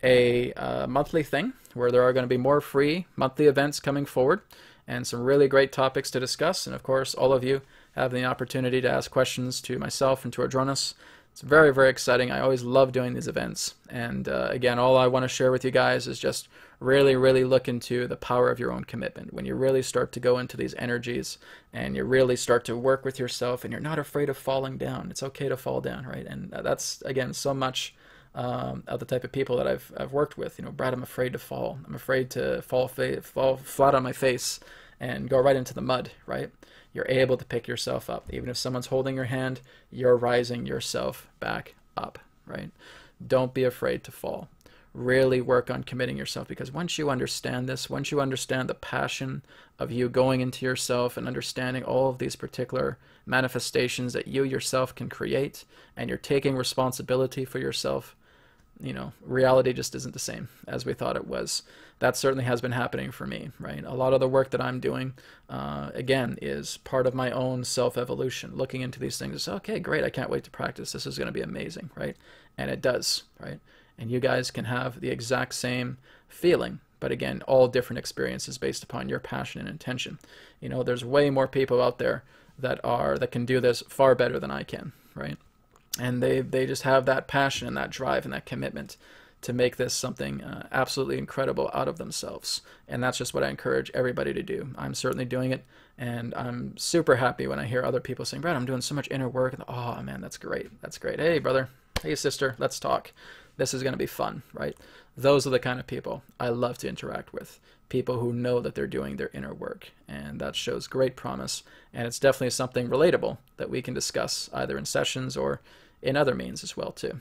a monthly thing where there are going to be more free monthly events coming forward and some really great topics to discuss. And of course, all of you have the opportunity to ask questions to myself and to Adronis It's very, very exciting. I always love doing these events. And again, all I want to share with you guys is just really, really look into the power of your own commitment. When you really start to go into these energies and you really start to work with yourself and you're not afraid of falling down. It's okay to fall down, right? And that's, again, so much of the type of people that I've worked with. You know, Brad, I'm afraid to fall. I'm afraid to fall flat on my face and go right into the mud, right? You're able to pick yourself up. Even if someone's holding your hand, you're rising yourself back up, right? Don't be afraid to fall. Really work on committing yourself, because once you understand this, once you understand the passion of you going into yourself and understanding all of these particular manifestations that you yourself can create, and you're taking responsibility for yourself, you know, reality just isn't the same as we thought it was. That certainly has been happening for me, right? A lot of the work that I'm doing, again, is part of my own self-evolution, looking into these things. Okay, great, I can't wait to practice. This is going to be amazing, right? And it does, right? And you guys can have the exact same feeling, but again, all different experiences based upon your passion and intention. You know, there's way more people out there that can do this far better than I can, right? And they just have that passion and that drive and that commitment to make this something absolutely incredible out of themselves. And that's just what I encourage everybody to do. I'm certainly doing it, and I'm super happy when I hear other people saying, Brad, I'm doing so much inner work. And, oh, man, that's great. That's great. Hey, brother. Hey, sister. Let's talk. This is going to be fun, right? Those are the kind of people I love to interact with. People who know that they're doing their inner work. And that shows great promise. And it's definitely something relatable that we can discuss either in sessions or in other means as well, too.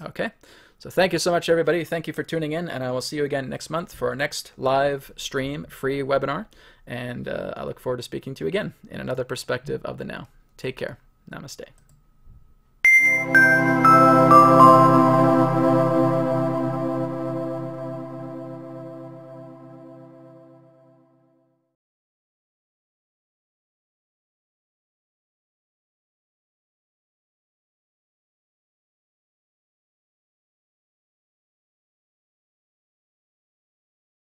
Okay. So thank you so much, everybody. Thank you for tuning in, and I will see you again next month for our next live stream free webinar. And I look forward to speaking to you again in another perspective of the now. Take care. Namaste.